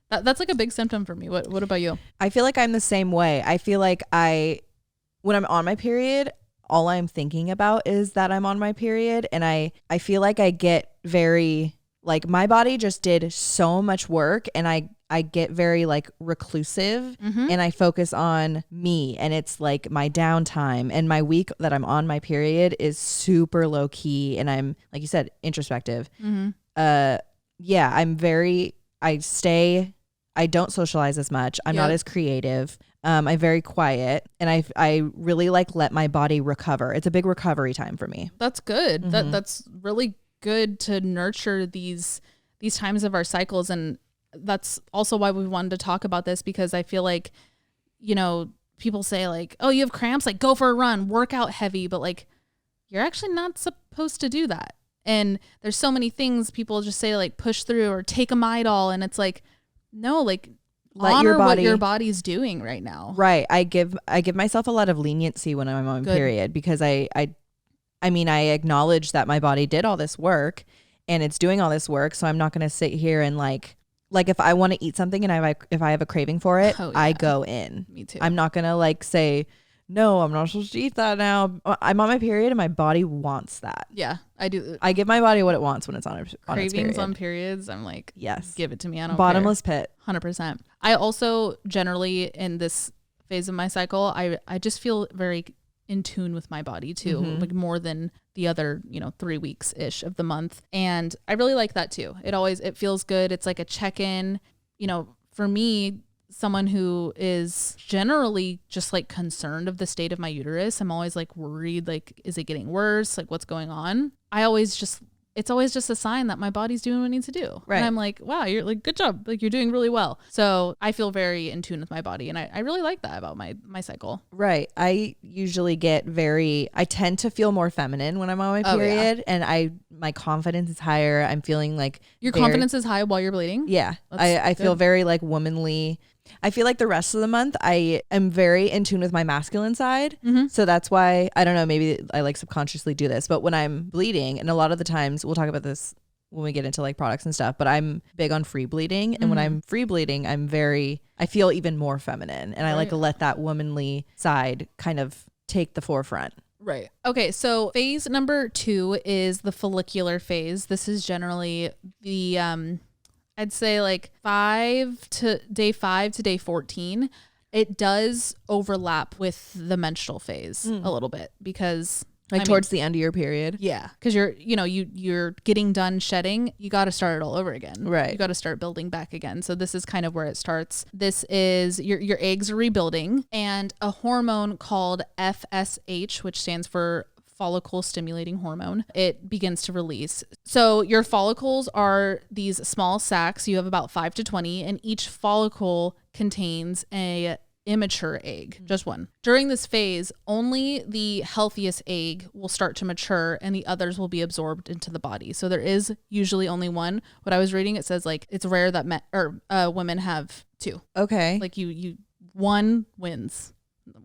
that's like a big symptom for me. What about you? I feel like I'm the same way. I feel like when I'm on my period, all I'm thinking about is that I'm on my period. And I feel like I get very, like my body just did so much work, and I get very like reclusive, and I focus on me, and it's like my downtime, and my week that I'm on my period is super low key, and I'm, like you said, introspective. I don't socialize as much. I'm not as creative. I'm very quiet, and I really like let my body recover. It's a big recovery time for me. That's good. That's really good to nurture these times of our cycles. And that's also why we wanted to talk about this, because I feel like, people say like, oh, you have cramps, like go for a run, work out heavy, but like you're actually not supposed to do that. And there's so many things people just say like push through or take a Midol, and it's like, no, like honor what your body's doing right now. Right. I give myself a lot of leniency when I'm on period, because I acknowledge that my body did all this work and it's doing all this work. So I'm not going to sit here and like if I want to eat something and if I have a craving for it, I go in. Me too. I'm not going to like say, no, I'm not supposed to eat that now. I'm on my period and my body wants that. Yeah, I do. I give my body what it wants when it's on its period. Cravings on periods, I'm like, yes, give it to me. I don't Bottomless care. pit. 100%. I also generally in this phase of my cycle, I just feel very in tune with my body too, like more than the other, 3 weeks ish of the month. And I really like that too. It feels good. It's like a check-in, for me, someone who is generally just like concerned of the state of my uterus. I'm always like worried, like, is it getting worse? Like what's going on? It's always just a sign that my body's doing what it needs to do. Right. And I'm like, wow, you're like, good job. Like you're doing really well. So I feel very in tune with my body. And I really like that about my cycle. Right. I usually I tend to feel more feminine when I'm on my period, and my confidence is higher. I'm feeling like your confidence is high while you're bleeding. Yeah. I feel very like womanly, I feel like the rest of the month I am very in tune with my masculine side. Mm-hmm. So that's why, I don't know, maybe I like subconsciously do this, but when I'm bleeding, and a lot of the times we'll talk about this when we get into like products and stuff, but I'm big on free bleeding. And when I'm free bleeding, I feel even more feminine, and I like to let that womanly side kind of take the forefront. Right. Okay. So phase number 2 is the follicular phase. This is generally the, I'd say like day 5 to day 14. It does overlap with the menstrual phase a little bit because towards the end of your period. Yeah. Cause you're getting done shedding. You got to start it all over again. Right. You got to start building back again. So this is kind of where it starts. This is your eggs are rebuilding, and a hormone called FSH, which stands for follicle stimulating hormone, it begins to release. So your follicles are these small sacs. You have about 5 to 20, and each follicle contains a immature egg, just one. During this phase, only the healthiest egg will start to mature and the others will be absorbed into the body. So there is usually only one. What I was reading, it says like it's rare that women have 2. Okay. Like one wins.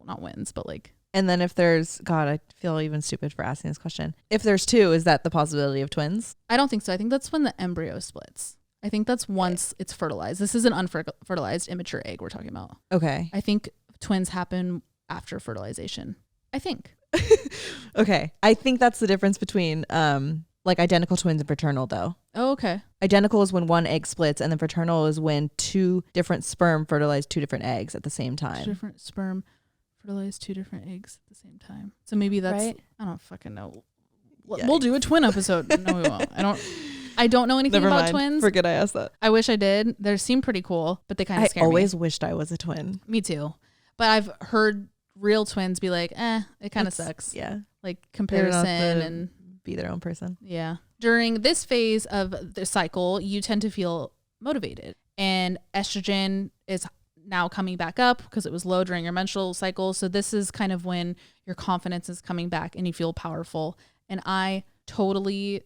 Not wins, but like. And then if there's, God, I feel even stupid for asking this question. If there's 2, is that the possibility of twins? I don't think so. I think that's when the embryo splits. I think that's once it's fertilized. This is an unfertilized immature egg we're talking about. Okay. I think twins happen after fertilization. I think. Okay. I think that's the difference between like identical twins and fraternal though. Oh, okay. Identical is when one egg splits, and then fraternal is when 2 different sperm fertilize 2 different eggs at the same time. 2 different sperm fertilize 2 different eggs at the same time. So maybe that's, right? I don't fucking know. Yikes. We'll do a twin episode. No, we won't. I don't know anything about twins. Forget I asked that. I wish I did. They seem pretty cool, but they kind of scare me. I always wished I was a twin. Me too. But I've heard real twins be like, it kind of sucks. Yeah. Like comparison and be their own person. Yeah. During this phase of the cycle, you tend to feel motivated, and estrogen is now coming back up because it was low during your menstrual cycle. So this is kind of when your confidence is coming back and you feel powerful. And I totally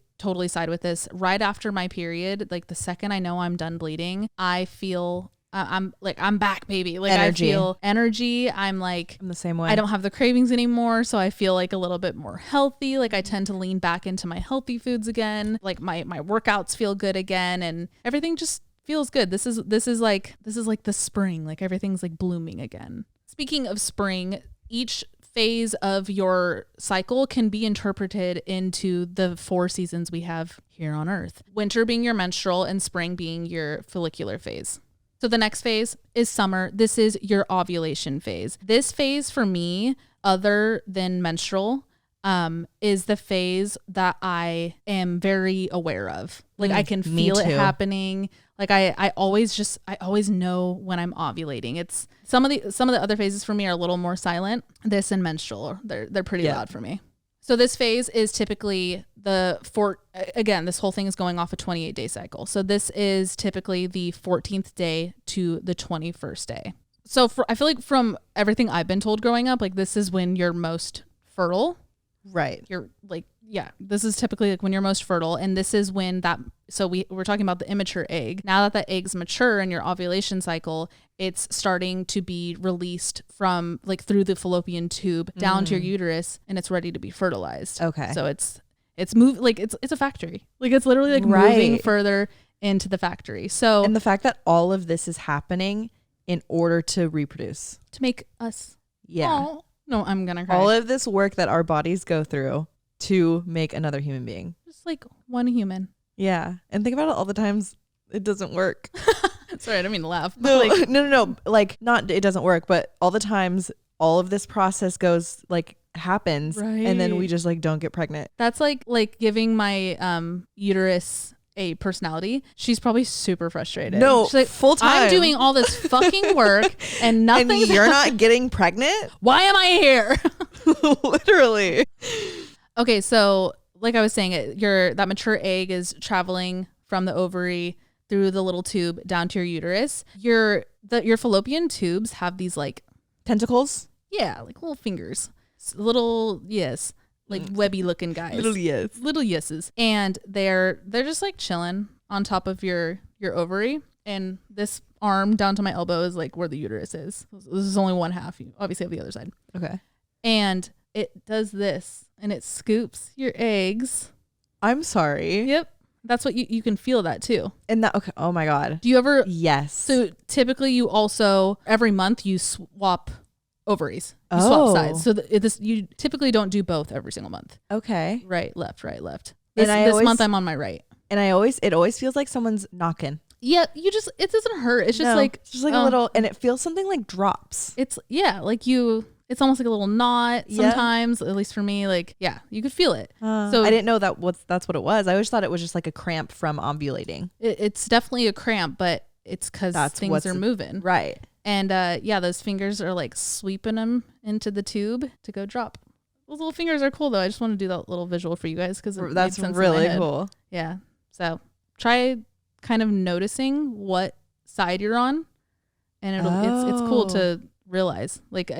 side with this. Right after my period, like the second I know I'm done bleeding, I feel I'm back, baby. Like energy. I feel energy. I'm the same way. I don't have the cravings anymore, so I feel like a little bit more healthy. Like I tend to lean back into my healthy foods again. Like my workouts feel good again, and everything just feels good. This is like the spring. Like everything's like blooming again. Speaking of spring, each phase of your cycle can be interpreted into the 4 seasons we have here on Earth. Winter being your menstrual and spring being your follicular phase. So the next phase is summer. This is your ovulation phase. This phase for me, other than menstrual, is the phase that I am very aware of. Like I can feel it happening. Like I always know when I'm ovulating. It's some of the other phases for me are a little more silent. This and menstrual, they're pretty loud for me. So this phase is typically again, this whole thing is going off a 28-day cycle. So this is typically the 14th day to the 21st day. So I feel like from everything I've been told growing up, like this is when you're most fertile. Right. You're like, yeah, this is typically like when you're most fertile. And this is when we're talking about the immature egg. Now that egg's mature in your ovulation cycle, it's starting to be released from like through the fallopian tube down to your uterus, and it's ready to be fertilized. Okay. So it's like it's a factory. Like it's literally like moving further into the factory. So, and the fact that all of this is happening in order to reproduce, to make us. Yeah. Aww. No, I'm gonna cry. All of this work that our bodies go through to make another human being. Just like one human. Yeah. And think about it all the times it doesn't work. Sorry, I didn't mean to laugh. No, like, no. Like not it doesn't work, but all the times all of this process happens, right, and then we just like don't get pregnant. That's like giving my uterus a personality. She's probably super frustrated. No, she's like, full time. I'm doing all this fucking work and nothing. And you're not getting pregnant? Why am I here? Literally. Okay, so like I was saying, that mature egg is traveling from the ovary through the little tube down to your uterus. Your fallopian tubes have these like tentacles. Yeah, like little fingers. Little, yes. Like webby looking guys. Little yeses. And they're just like chilling on top of your ovary. and this arm down to my elbow is like where the uterus is. This is only one half. You obviously have the other side. Okay. And it does this and it scoops your eggs. I'm sorry. Yep. That's what you can feel that too. And that, okay. Oh my God. Do you ever? Yes. So typically you also, every month you swap ovaries. You swap sides. So you typically don't do both every single month. Okay. Right, left, right, left. And This month I'm on my right. And it always feels like someone's knocking. Yeah, it doesn't hurt. It's just it's just like a little, and it feels something like drops. It's it's almost like a little knot sometimes, at least for me. Like, yeah, you could feel it. So I didn't know that's what it was. I always thought it was just like a cramp from ovulating. It's definitely a cramp, but it's because things are moving. Right. And those fingers are like sweeping them into the tube to go drop. Those little fingers are cool though. I just want to do that little visual for you guys because that's really cool. Yeah. So try kind of noticing what side you're on, and it's cool to realize like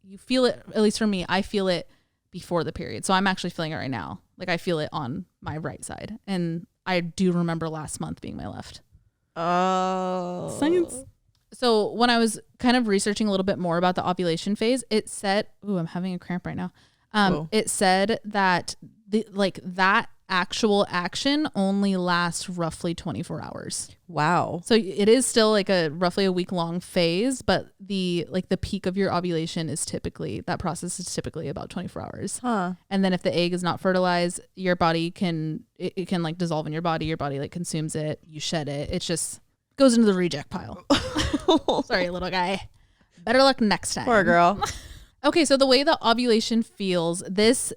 you feel it. At least for me, I feel it before the period. So I'm actually feeling it right now. Like I feel it on my right side, and I do remember last month being my left. Oh, science. So when I was kind of researching a little bit more about the ovulation phase, it said, "Ooh, I'm having a cramp right now." It said that that actual action only lasts roughly 24 hours. Wow. So it is still like roughly a week long phase, but the peak of your ovulation is typically about 24 hours. Huh. And then if the egg is not fertilized, your body can like dissolve in your body like consumes it, you shed it. It just goes into the reject pile. Sorry, little guy. Better luck next time. Poor girl. Okay, so the way the ovulation feels, this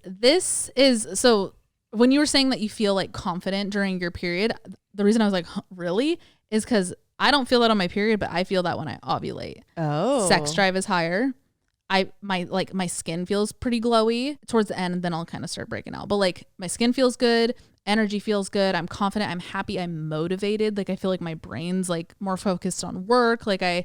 is, so when you were saying that you feel like confident during your period, the reason I was like, huh, really? Is because I don't feel that on my period, but I feel that when I ovulate. Oh. Sex drive is higher. My skin feels pretty glowy towards the end, and then I'll kind of start breaking out. But like my skin feels good, energy feels good, I'm confident, I'm happy, I'm motivated. Like I feel like my brain's like more focused on work. Like I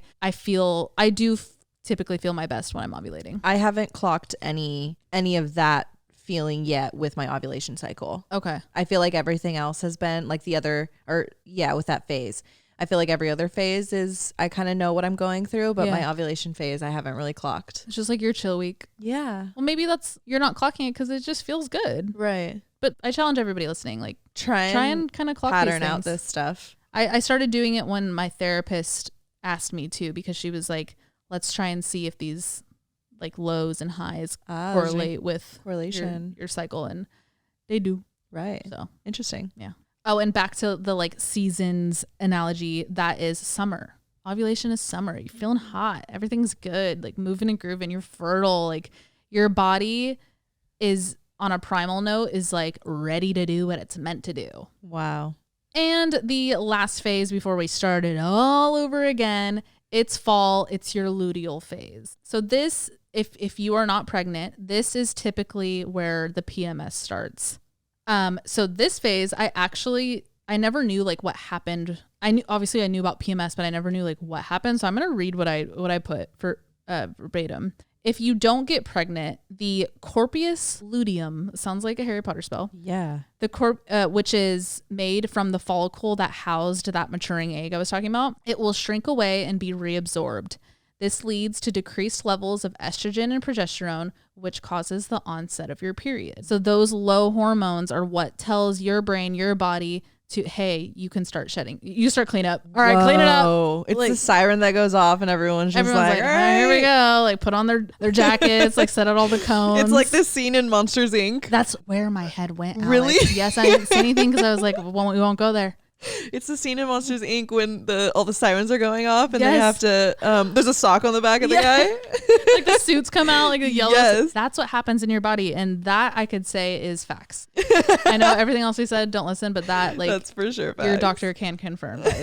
do typically feel my best when I'm ovulating. I haven't clocked any of that feeling yet with my ovulation cycle. Okay. I feel like everything else has been like with that phase. I feel like every other phase is, I kind of know what I'm going through, but my ovulation phase, I haven't really clocked. It's just like your chill week. Yeah. Well, maybe you're not clocking it because it just feels good. Right. But I challenge everybody listening, like try and kind of clock pattern these out this stuff. I started doing it when my therapist asked me to, because she was like, let's try and see if these like lows and highs correlate with your cycle, and they do. Right. So interesting. Yeah. Oh, and back to the like seasons analogy, that is summer. Ovulation is summer. You're feeling hot. Everything's good. Like moving and grooving. You're fertile. Like your body is on a primal note, is like ready to do what it's meant to do. Wow. And the last phase before we start it all over again, it's fall. It's your luteal phase. So this, if you are not pregnant, this is typically where the PMS starts. So this phase, I never knew like what happened. I knew about PMS, but I never knew like what happened. So I'm going to read what I put for verbatim. If you don't get pregnant, the corpus luteum, sounds like a Harry Potter spell. Yeah. Which is made from the follicle that housed that maturing egg I was talking about, it will shrink away and be reabsorbed. This leads to decreased levels of estrogen and progesterone, which causes the onset of your period. So those low hormones are what tells your brain, your body, to, hey, you can start shedding. You start clean up. All right, clean it up. It's like, the siren that goes off and everyone's like, all right, here we go. Like put on their jackets, like set out all the cones. It's like this scene in Monsters, Inc. That's where my head went. Alex. Really? Yes, I didn't say anything because I was like, we won't go there. It's the scene in Monsters, Inc. when all the sirens are going off and they have to, there's a sock on the back of the guy. Like the suits come out, like the yellow. Yes. That's what happens in your body. And that I could say is facts. I know everything else we said, don't listen, but that's for sure facts. Your doctor can confirm that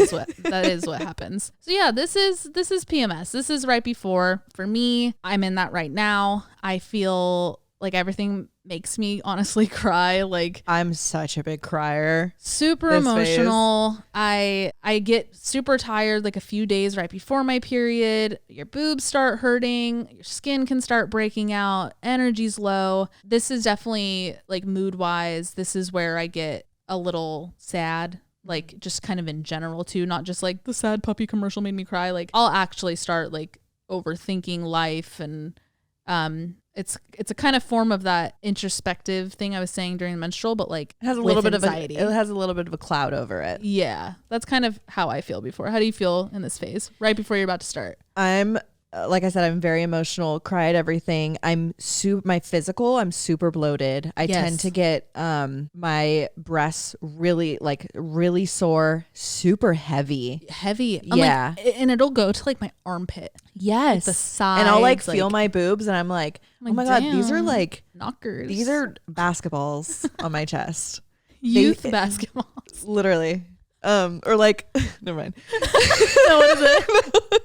is what happens. So yeah, this is PMS. This is right before. For me, I'm in that right now. I feel like everything makes me honestly cry. Like I'm such a big crier. Super emotional. I get super tired like a few days right before my period. Your boobs start hurting. Your skin can start breaking out. Energy's low. This is definitely like mood wise. This is where I get a little sad like just kind of in general too, not just like the sad puppy commercial made me cry. Like I'll actually start like overthinking life, and it's a kind of form of that introspective thing I was saying during menstrual, but like it has a little bit anxiety. It has a little bit of a cloud over it. Yeah, that's kind of how I feel before. How do you feel in this phase right before you're about to start? I'm like I said, I'm very emotional, cry at everything. I'm super bloated. I tend to get my breasts really sore, super heavy. Yeah. Like, and it'll go to like my armpit. Yes. Like the sides. And I'll like feel my boobs and I'm like, oh my God, these are like knockers. These are basketballs on my chest. Youth basketballs. Literally. Or like, never mind. No, what is it?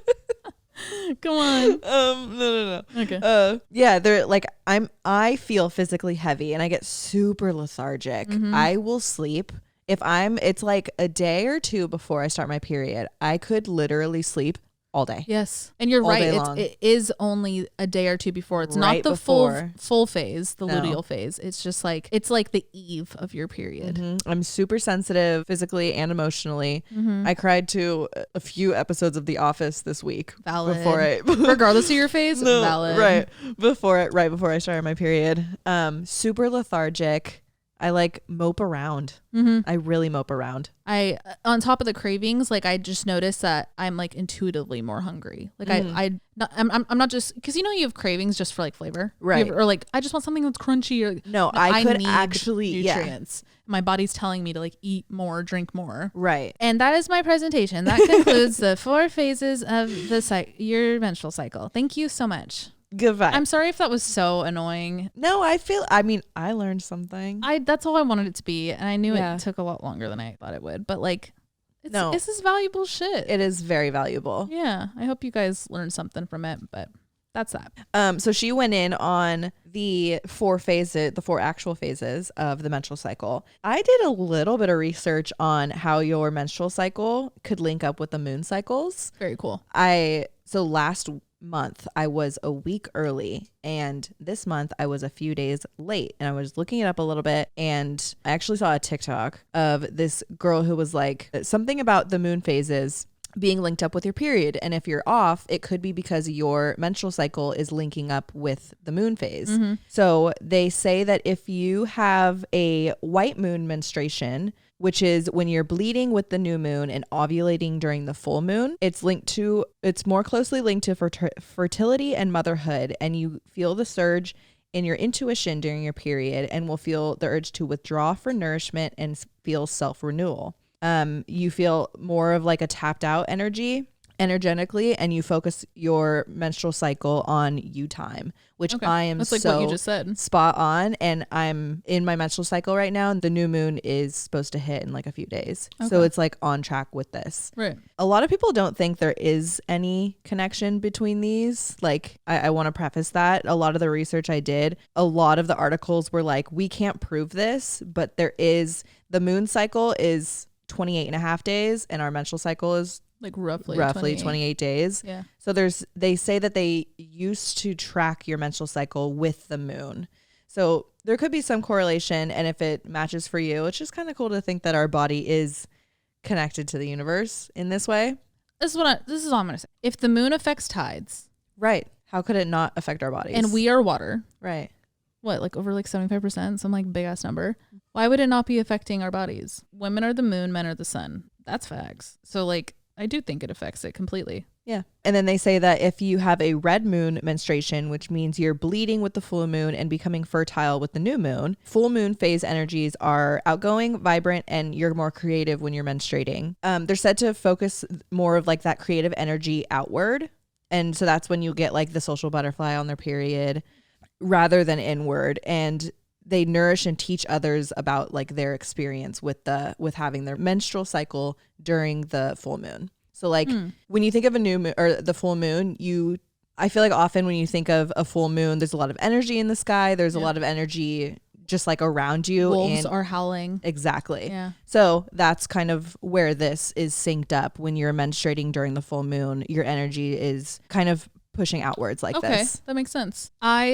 Come on. No. Okay. Yeah, they're like I feel physically heavy and I get super lethargic. I will sleep it's like a day or two before I start my period. I could literally sleep all day. Yes. And you're right. It is only a day or two before. It's not the full phase, the luteal phase. It's just like, it's like the eve of your period. I'm super sensitive physically and emotionally. I cried to a few episodes of The Office this week. Valid. Regardless of your phase? No, valid. Right before I started my period. Super lethargic. I like mope around. I really mope around. On top of the cravings, like I just noticed that I'm like intuitively more hungry. Like I'm not just because you have cravings just for like flavor, right? Or like I just want something that's crunchy. Or no, I could actually nutrients. Yeah. My body's telling me to like eat more, drink more. Right. And that is my presentation. That concludes the 4 phases of your menstrual cycle. Thank you so much. Goodbye. I'm sorry if that was so annoying. No, I learned something. That's all I wanted it to be. And I knew it took a lot longer than I thought it would. But like, this is valuable shit. It is very valuable. Yeah. I hope you guys learned something from it. But that's that. So she went in on the 4 actual phases of the menstrual cycle. I did a little bit of research on how your menstrual cycle could link up with the moon cycles. Very cool. So last month I was a week early, and this month I was a few days late, and I was looking it up a little bit, and I actually saw a TikTok of this girl who was like something about the moon phases being linked up with your period, and if you're off, it could be because your menstrual cycle is linking up with the moon phase. So they say that if you have a white moon menstruation, which is when you're bleeding with the new moon and ovulating during the full moon, it's more closely linked to fertility and motherhood, and you feel the surge in your intuition during your period and will feel the urge to withdraw for nourishment and feel self-renewal. You feel more of like a tapped out energetically, and you focus your menstrual cycle on you time, which I am That's like what you just said. Spot on. And I'm in my menstrual cycle right now, and the new moon is supposed to hit in like a few days. So it's like on track with this. Right. A lot of people don't think there is any connection between these. Like I want to preface that. A lot of the research I did, a lot of the articles were like, we can't prove this, but there is. The moon cycle is 28 and a half days, and our menstrual cycle is like roughly 28 days. Yeah. So they say that they used to track your menstrual cycle with the moon. So there could be some correlation, and if it matches for you, it's just kind of cool to think that our body is connected to the universe in this way. This is all I'm going to say. If the moon affects tides, right, how could it not affect our bodies? And we are water. Right. What, like over like 75%, some like big ass number. Why would it not be affecting our bodies? Women are the moon, men are the sun. That's facts. So like, I do think it affects it completely. Yeah. And then they say that if you have a red moon menstruation, which means you're bleeding with the full moon and becoming fertile with the new moon, full moon phase energies are outgoing, vibrant, and you're more creative when you're menstruating. They're said to focus more of like that creative energy outward. And so that's when you get like the social butterfly on their period rather than inward. And they nourish and teach others about like their experience with having their menstrual cycle during the full moon. So like when you think of a new moon or the full moon, I feel like often when you think of a full moon, there's a lot of energy in the sky. There's a lot of energy just like around you. Wolves are howling. Exactly. Yeah. So that's kind of where this is synced up. When you're menstruating during the full moon, your energy is kind of pushing outwards like this. Okay, that makes sense.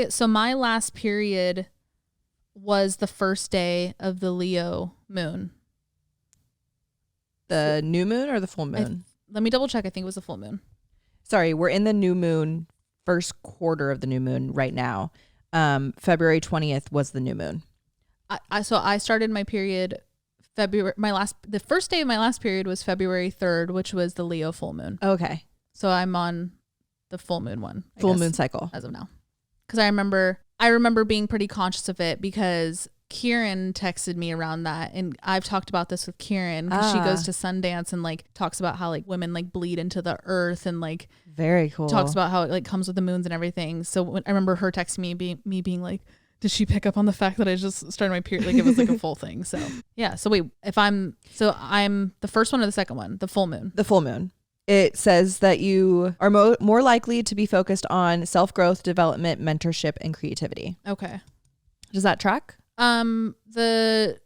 So my last period was the first day of the Leo moon. The new moon or the full moon? Let me double check. I think it was the full moon. Sorry, we're in the new moon, first quarter of the new moon right now. February 20th was the new moon. So I started my period the first day of my last period was February 3rd, which was the Leo full moon. Okay. So I'm on the full moon one. Full moon cycle. As of now. Because I remember being pretty conscious of it because Kieran texted me around that, and I've talked about this with Kieran because she goes to Sundance and like talks about how like women like bleed into the earth and like very cool. Talks about how it like comes with the moons and everything. So I remember her texting me being like, did she pick up on the fact that I just started my period? Like it was like a full thing. So yeah. So wait, I'm the first one or the second one? The full moon. The full moon. It says that you are more likely to be focused on self-growth, development, mentorship, and creativity. Okay. Does that track? The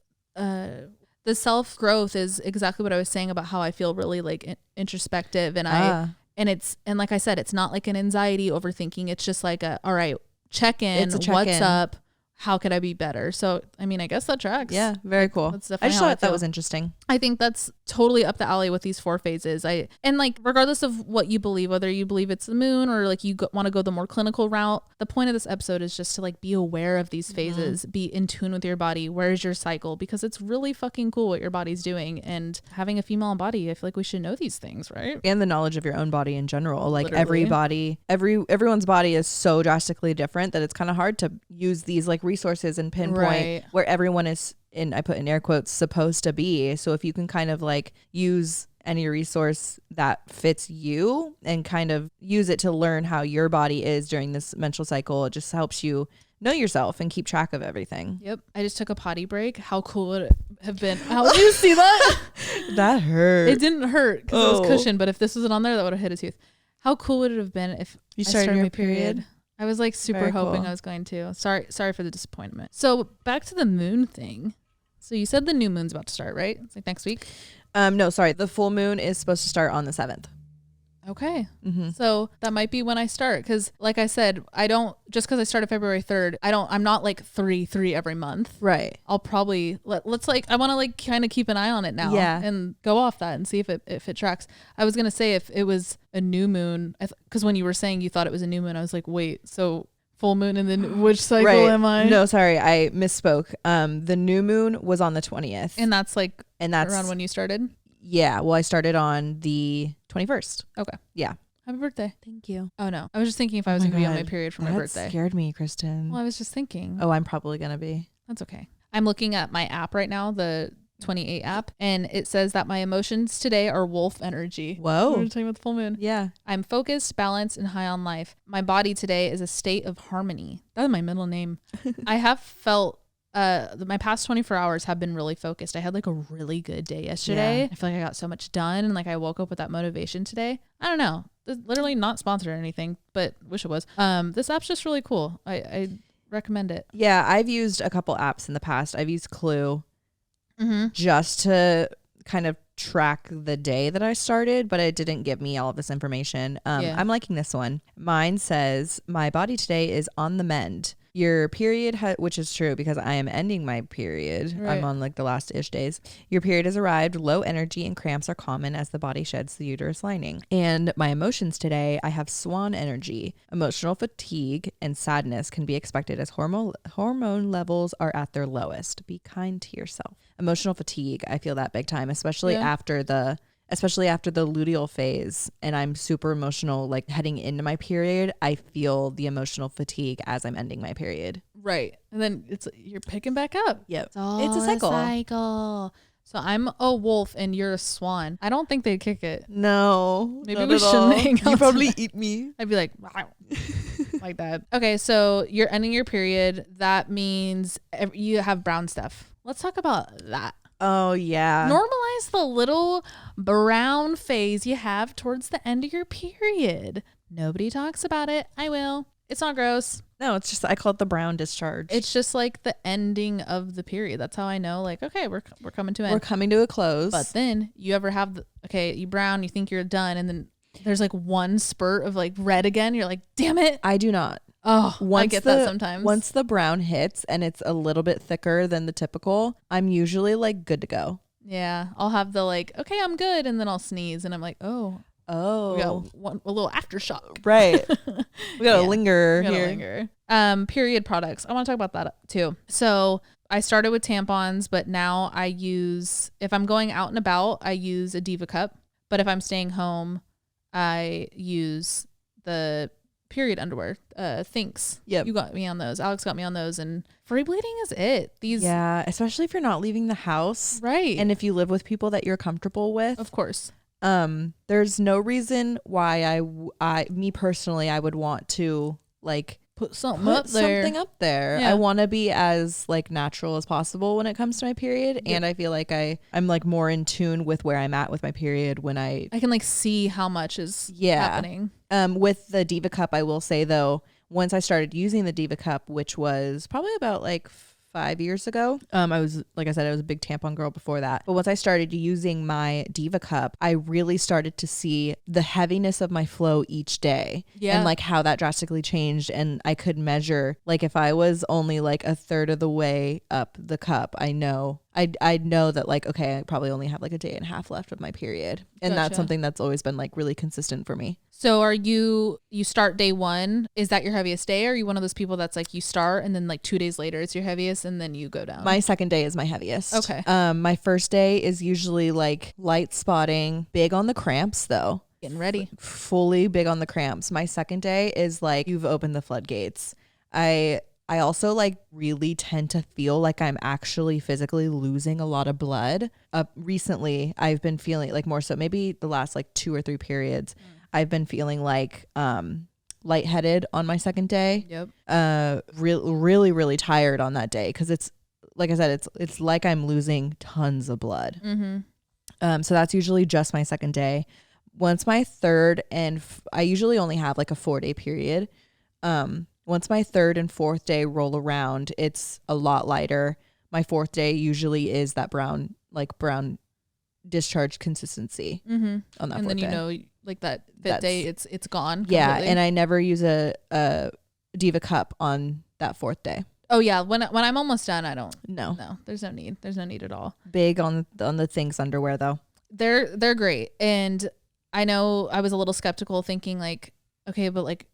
self-growth is exactly what I was saying about how I feel really like introspective and and like I said, it's not like an anxiety overthinking. It's just like all right, check in. What's up? How could I be better? So, I mean, I guess that tracks. Yeah, very cool. That's I just thought that was interesting. I think that's totally up the alley with these 4 phases. And like, regardless of what you believe, whether you believe it's the moon or like you want to go the more clinical route, the point of this episode is just to like be aware of these phases, be in tune with your body. Where's your cycle? Because it's really fucking cool what your body's doing. And having a female body, I feel like we should know these things, right? And the knowledge of your own body in general. Like Literally. everyone's body is so drastically different that it's kind of hard to use these like resources and pinpoint where everyone is, and I put in air quotes, supposed to be. So if you can kind of like use any resource that fits you and kind of use it to learn how your body is during this menstrual cycle, it just helps you know yourself and keep track of everything. Yep. I just took a potty break. How cool would it have been? How did you see that? That hurt. It didn't hurt because it was cushioned, but if this wasn't on there, that would have hit a tooth. How cool would it have been if you started my period? I was like super hoping I was going to. Sorry for the disappointment. So back to the moon thing. So you said the new moon's about to start, right? It's like next week? No, sorry. The full moon is supposed to start on the 7th. Okay. So that might be when I start. Cause like I said, just cause I started February 3rd, I'm not like 3 every month. Right. I'll probably let's like, I want to like kind of keep an eye on it now and go off that and see if it tracks. I was going to say if it was a new moon, cause when you were saying you thought it was a new moon, I was like, wait, so full moon and then which cycle am I? No, sorry. I misspoke. The new moon was on the 20th. And that's around when you started? Yeah. Well, I started on the 21st. Okay. Yeah. Happy birthday. Thank you. Oh no. I was just thinking if I was going to be on my period for my birthday. That scared me, Kristen. Well, I was just thinking. Oh, I'm probably going to be. That's okay. I'm looking at my app right now, the 28 app, and it says that my emotions today are wolf energy. Whoa. We were talking about the full moon. Yeah. I'm focused, balanced, and high on life. My body today is a state of harmony. That is my middle name. I have felt my past 24 hours have been really focused. I had like a really good day yesterday. Yeah. I feel like I got so much done and like I woke up with that motivation today. I don't know. It's literally not sponsored or anything, but wish it was. This app's just really cool. I recommend it. Yeah, I've used a couple apps in the past. I've used Clue just to kind of track the day that I started, but it didn't give me all of this information. I'm liking this one. Mine says, my body today is on the mend. Your period, which is true because I am ending my period. Right. I'm on like the last-ish days. Your period has arrived. Low energy and cramps are common as the body sheds the uterus lining. And my emotions today, I have swan energy. Emotional fatigue and sadness can be expected as hormone levels are at their lowest. Be kind to yourself. Emotional fatigue, I feel that big time, especially after the luteal phase, and I'm super emotional like heading into my period. I feel the emotional fatigue as I'm ending my period. Right. And then you're picking back up. Yep. It's a cycle. So I'm a wolf and you're a swan. I don't think they'd kick it. No. Maybe we shouldn't hang out. You probably eat me. I'd be like, wow. Like that. Okay, so you're ending your period. That means you have brown stuff. Let's talk about that. Oh, yeah. Normalize the little brown phase you have towards the end of your period. Nobody talks about it. I will. It's not gross. No, it's just, I call it the brown discharge. It's just like the ending of the period. That's how I know, like, okay, we're coming to an end. We're coming to a close. But then you ever have, you brown, you think you're done, and then there's like one spurt of like red again. You're like, damn it. I do not. Oh, I get that sometimes. Once the brown hits and it's a little bit thicker than the typical, I'm usually like good to go. Yeah. I'll have the like, okay, I'm good. And then I'll sneeze and I'm like, oh, we got a little aftershock. Right. We gotta linger here. Period products. I want to talk about that too. So I started with tampons, but now I use, if I'm going out and about, I use a Diva cup. But if I'm staying home, I use the period underwear. Thinks. Yep. You got me on those. Alex got me on those, and free bleeding is it. Yeah, especially if you're not leaving the house. Right. And if you live with people that you're comfortable with. Of course. There's no reason why me personally, I would want to like put something up there. Yeah. I want to be as like natural as possible when it comes to my period. Yeah. And I feel like I'm like more in tune with where I'm at with my period when I can like see how much is happening. With the Diva cup, I will say though, once I started using the Diva cup, which was probably about like 5 years ago. I was, like I said, I was a big tampon girl before that. But once I started using my Diva cup, I really started to see the heaviness of my flow each day. Yeah. And like how that drastically changed. And I could measure, like if I was only like a third of the way up the cup, I know that like, okay, I probably only have like a day and a half left of my period. And that's something that's always been like really consistent for me. So are you start day one? Is that your heaviest day? Or are you one of those people that's like you start and then like 2 days later it's your heaviest and then you go down? My second day is my heaviest. Okay. My first day is usually like light spotting, big on the cramps though. Getting ready. Fully big on the cramps. My second day is like you've opened the floodgates. I also like really tend to feel like I'm actually physically losing a lot of blood. Recently, I've been feeling like more so maybe the last like 2 or 3 periods. I've been feeling like lightheaded on my second day. Yep. Really, really tired on that day because it's like I said, it's like I'm losing tons of blood. Mm-hmm. So that's usually just my second day. Once my third and I usually only have like a 4-day period. Once my third and fourth day roll around, it's a lot lighter. My fourth day usually is that brown discharge consistency on that fourth day. And then you know, like that day, it's gone. Yeah, completely. and I never use a Diva cup on that fourth day. Oh yeah, when I'm almost done, I don't. No, there's no need. There's no need at all. Big on the Thinks underwear though. They're great, and I know I was a little skeptical, thinking like, okay, but like,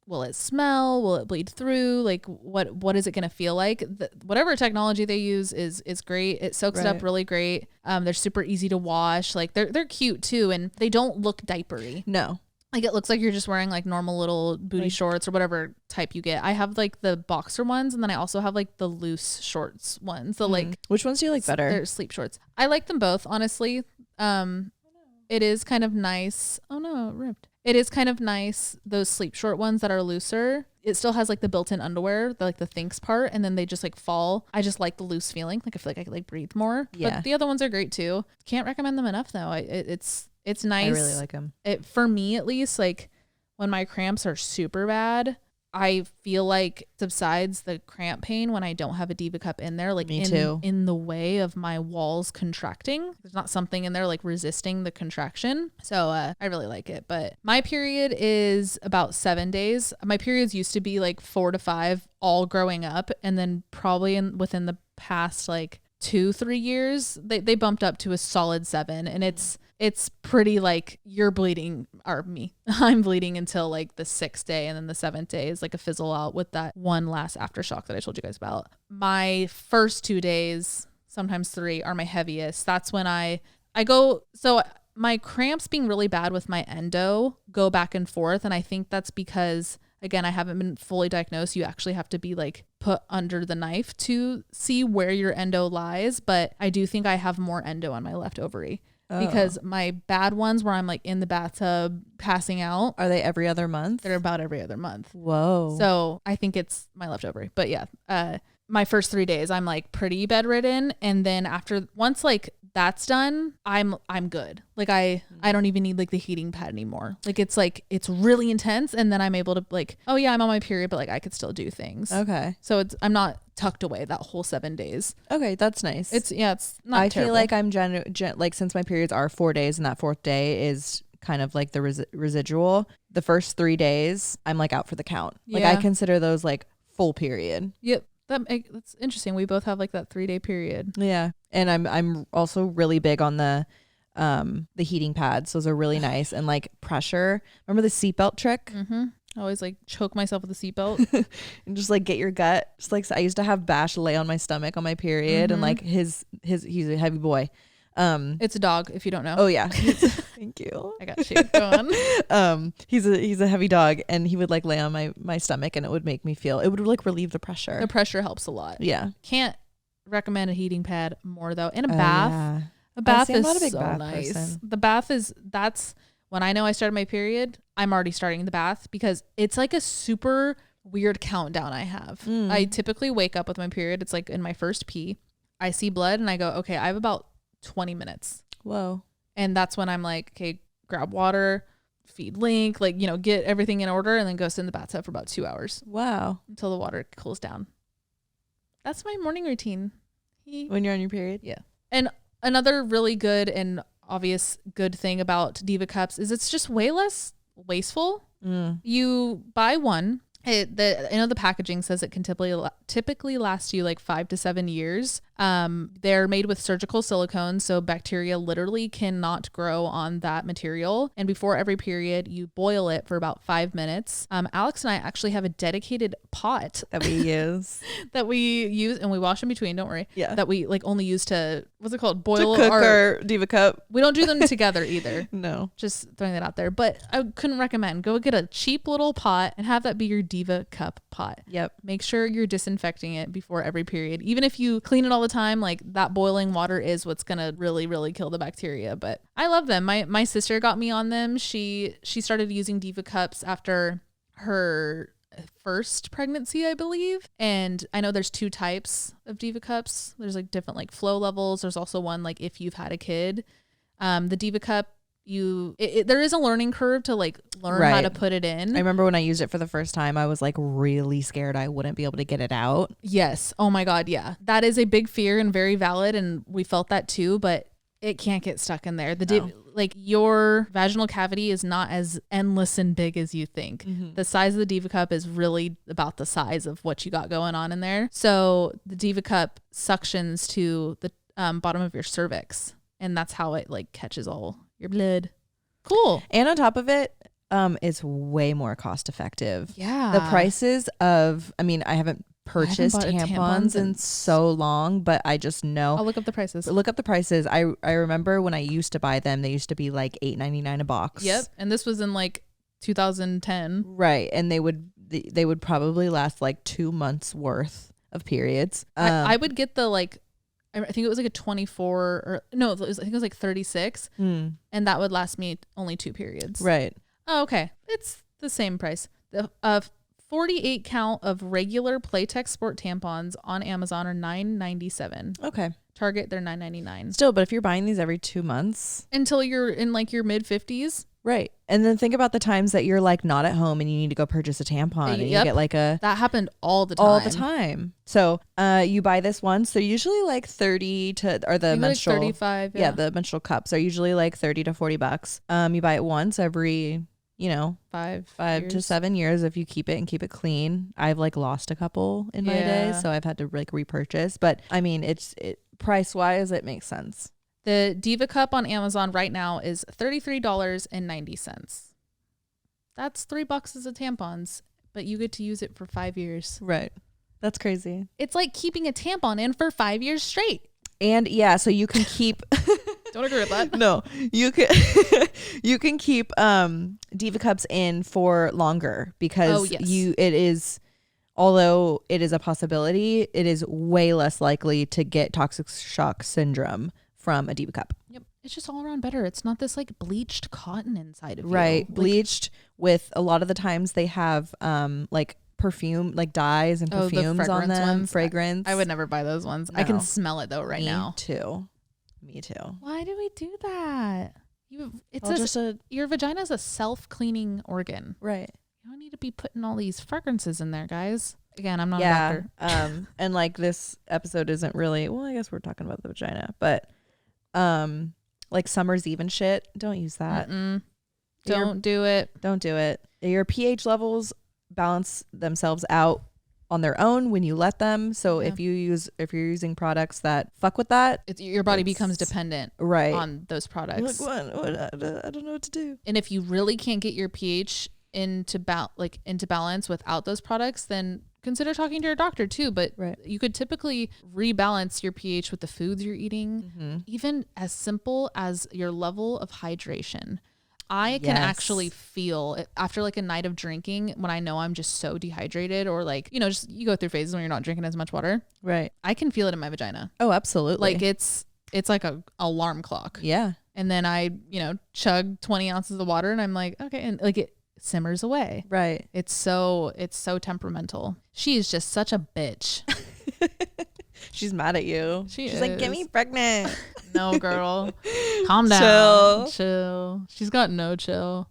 will it smell? Will it bleed through? Like what is it going to feel like? Whatever technology they use is great. It soaks it up really great. They're super easy to wash. Like they're cute too. And they don't look diapery. No. Like it looks like you're just wearing like normal little booty shorts or whatever type you get. I have like the boxer ones, and then I also have like the loose shorts ones. The like, which ones do you like better? They're sleep shorts. I like them both, honestly. It is kind of nice. Oh no, it ripped. It is kind of nice, those sleep short ones that are looser. It still has like the built-in underwear, like the Thinks part, and then they just like fall. I just like the loose feeling. Like I feel like I could like breathe more. Yeah. But the other ones are great too. Can't recommend them enough though. It's nice. I really like them. For me at least, like when my cramps are super bad, I feel like subsides the cramp pain when I don't have a Diva cup in there, like in the way of my walls contracting. There's not something in there like resisting the contraction. So I really like it. But my period is about 7 days. My periods used to be like 4 to 5 all growing up. And then probably within the past like 2-3 years, they bumped up to a solid 7. And it's pretty like you're bleeding, or me. I'm bleeding until like the 6th day, and then the 7th day is like a fizzle out with that one last aftershock that I told you guys about. My first 2 days, sometimes 3, are my heaviest. That's when I go, so my cramps being really bad with my endo go back and forth. And I think that's because, again, I haven't been fully diagnosed. You actually have to be like put under the knife to see where your endo lies. But I do think I have more endo on my left ovary. Because my bad ones where I'm like in the bathtub passing out. Are they every other month? They're about every other month. Whoa. So I think it's my left ovary. But yeah, my first 3 days I'm like pretty bedridden. And then once like that's done, I'm good. Like I don't even need like the heating pad anymore. Like it's really intense. And then I'm able to like, oh yeah, I'm on my period, but like I could still do things. Okay. So I'm not tucked away that whole 7 days. Okay, that's nice. It's not I terrible. feel like I'm like since my periods are 4 days and that 4th day is kind of like the residual. The first 3 days I'm like out for the count. Like I consider those like full period. Yep. That's interesting. We both have like that 3-day period. Yeah. And I'm also really big on the heating pads. Those are really nice. And like pressure. Remember the seatbelt trick? Mm-hmm. I always like choke myself with a seatbelt and just like get your gut. Just like I used to have Bash lay on my stomach on my period, and like he's a heavy boy. It's a dog if you don't know. Oh yeah. Thank you. I got you. Go on. He's a heavy dog, and he would like lay on my stomach, and it would make me feel, it would like relieve the pressure. The pressure helps a lot. Yeah. Can't recommend a heating pad more though. And a bath. Yeah. A bath is not a big so bath nice. person. The bath that's when I know I started my period, I'm already starting the bath because it's like a super weird countdown I have. I typically wake up with my period. It's like in my first pee. I see blood and I go, okay, I have about 20 minutes. Whoa. And that's when I'm like, okay, grab water, feed Link, like, you know, get everything in order and then go sit in the bathtub for about 2 hours. Wow. Until the water cools down. That's my morning routine. When you're on your period? Yeah. And another really good and obvious good thing about Diva cups is it's just way less wasteful. You buy one. I know the packaging says it can typically last you like 5 to 7 years. They're made with surgical silicone, so bacteria literally cannot grow on that material. And before every period, you boil it for about 5 minutes. Alex and I actually have a dedicated pot that we use and we wash in between. Don't worry. Yeah. That we like only use to, what's it called? Boil to cook our Diva cup. We don't do them together either. No. Just throwing that out there. But I couldn't recommend. Go get a cheap little pot and have that be your Diva cup pot. Yep. Make sure you're disinfecting it before every period. Even if you clean it all the time, like that boiling water is what's gonna really, really kill the bacteria. But I love them. My sister got me on them. She started using Diva cups after her first pregnancy, I believe. And I know there's 2 types of Diva cups. There's like different like flow levels. There's also one like if you've had a kid. The Diva cup, there is a learning curve to like learn how to put it in. I remember when I used it for the first time, I was like really scared I wouldn't be able to get it out. Yes. Oh my God. Yeah. That is a big fear and very valid. And we felt that too, but it can't get stuck in there. Like your vaginal cavity is not as endless and big as you think. The size of the Diva cup is really about the size of what you got going on in there. So the Diva cup suctions to the bottom of your cervix, and that's how it like catches all your blood. Cool. And on top of it, it's way more cost effective. Yeah. The prices of, I mean, I haven't purchased tampons in so long, but I just know. I'll look up the prices. Look up the prices. I remember when I used to buy them, they used to be like $8.99 a box. Yep. And this was in like 2010. Right. And they would probably last like 2 months worth of periods. I would get the like, I think it was like a 24 or no, I think it was like 36 and that would last me only 2 periods. Right. Oh, okay. It's the same price. The 48 count of regular Playtex Sport tampons on Amazon are $9.97. Okay. Target, they're $9.99. Still, but if you're buying these every 2 months. Until you're in like your mid 50s. Right. And then think about the times that you're like not at home and you need to go purchase a tampon and you get like that happened all the time. All the time. So you buy this once. They're usually like 30 to, or the menstrual. Like 35. Yeah, the menstrual cups are usually like 30 to $40. You buy it once every, 5 to 7 years if you keep it and keep it clean. I've like lost a couple in my day, so I've had to like repurchase. But I mean, it price wise, it makes sense. The Diva cup on Amazon right now is $33.90. That's $3 of tampons, but you get to use it for 5 years. Right. That's crazy. It's like keeping a tampon in for 5 years straight. And yeah, so you can keep Don't agree with that. No, you can you can keep Diva cups in for longer because although it is a possibility, it is way less likely to get toxic shock syndrome from a Diva cup. Yep. It's just all around better. It's not this like bleached cotton inside of you. Right. Bleached with a lot of the times they have like perfume, like dyes and perfumes on them. Fragrance. I would never buy those ones. No. I can smell it though now. Me too. Why do we do that? Your vagina is a self-cleaning organ. Right. You don't need to be putting all these fragrances in there, guys. Again, I'm not a doctor. And like this episode isn't really, well, I guess we're talking about the vagina, but like Summer's Eve and shit, don't use that. Don't do it. Don't do it. Your pH levels balance themselves out on their own when you let them. So if you're using products that fuck with that, your body becomes dependent on those products. You're like, what? I don't know what to do. And if you really can't get your pH into balance without those products, then consider talking to your doctor too. But you could typically rebalance your pH with the foods you're eating, even as simple as your level of hydration. I can actually feel it after like a night of drinking when I know I'm just so dehydrated, or like, you know, just you go through phases when you're not drinking as much water. Right. I can feel it in my vagina. Oh, absolutely. Like it's like a alarm clock. Yeah. And then I, you know, chug 20 ounces of water and I'm like, okay. And like it simmers away. Right. It's so temperamental. She is just such a bitch. She's mad at you. She's like, get me pregnant. No, girl. Calm down. Chill. She's got no chill.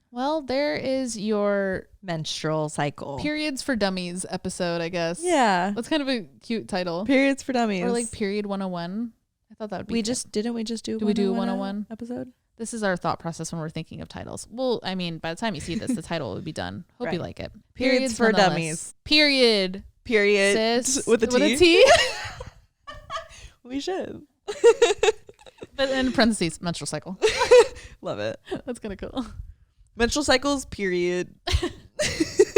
Well, there is your menstrual cycle. Periods for Dummies episode, I guess. Yeah. That's kind of a cute title. Periods for Dummies. Or like Period 101. I thought that would be Didn't we just do Did we do 101 episode? This is our thought process when we're thinking of titles. Well, I mean, by the time you see this, the title will be done. Hope you like it. Periods for Dummies. Period. Sis, with a T. With a T. We should. But in parentheses, menstrual cycle. Love it. That's kind of cool. Menstrual cycles, period.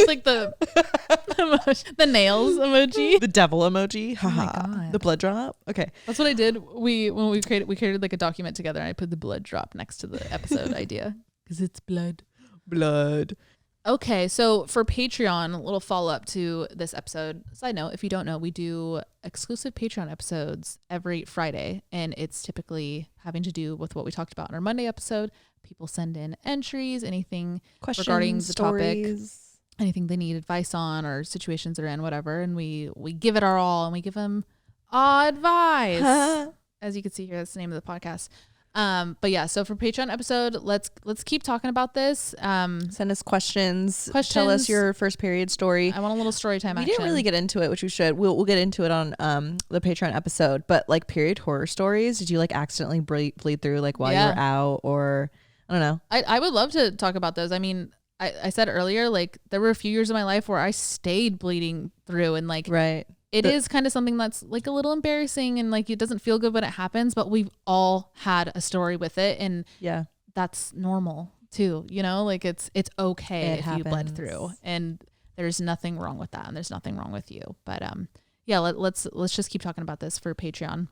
Like the nails emoji. The devil emoji. Oh my God. The blood drop. Okay. That's what I did. When we created like a document together, and I put the blood drop next to the episode idea. Because it's blood. Blood. Okay, so for Patreon, a little follow-up to this episode. Side note, if you don't know, we do exclusive Patreon episodes every Friday, and it's typically having to do with what we talked about in our Monday episode. People send in entries, anything regarding the topic, anything they need advice on or situations they're in, whatever, and we give it our all, and we give them Oddvice. As you can see here, that's the name of the podcast. But yeah, so for Patreon episode, let's keep talking about this. Send us questions. Tell us your first period story. I want a little story time. We didn't really get into it, which we should. We'll get into it on the Patreon episode. But like period horror stories, did you like accidentally bleed through like while you were out, or I don't know? I would love to talk about those. I mean, I said earlier, like there were a few years of my life where I stayed bleeding through, and like it is kind of something that's like a little embarrassing, and like it doesn't feel good when it happens, but we've all had a story with it, and that's normal too, you know, like it's okay if you bled through, and there's nothing wrong with that, and there's nothing wrong with you. But let's just keep talking about this for Patreon.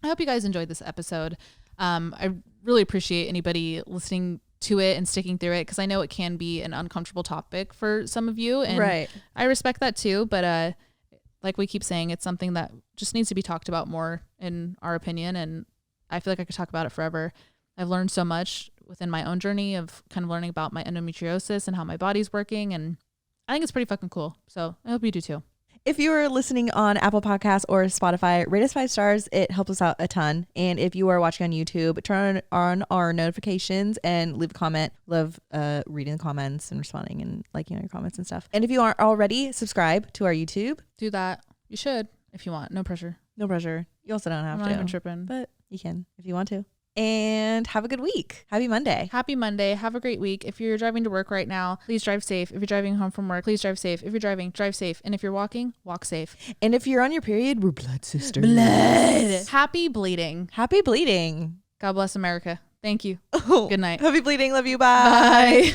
I hope you guys enjoyed this episode. I really appreciate anybody listening to it and sticking through it, because I know it can be an uncomfortable topic for some of you, and I respect that too, but like we keep saying, it's something that just needs to be talked about more, in our opinion. And I feel like I could talk about it forever. I've learned so much within my own journey of kind of learning about my endometriosis and how my body's working. And I think it's pretty fucking cool. So I hope you do too. If you are listening on Apple Podcasts or Spotify, rate us 5 stars. It helps us out a ton. And if you are watching on YouTube, turn on our notifications and leave a comment. Love reading the comments and responding and liking your comments and stuff. And if you aren't already, subscribe to our YouTube. Do that. You should if you want. No pressure. No pressure. You also don't have to. I'm not even tripping. But you can if you want to. And have a good week. Happy Monday. Happy Monday. Have a great week. If you're driving to work right now, please drive safe. If you're driving home from work, please drive safe. If you're driving, drive safe. And if you're walking, walk safe. And if you're on your period, we're blood sisters. Blood. Happy bleeding. Happy bleeding. God bless America. Thank you. Good night. Happy bleeding. Love you. Bye. Bye.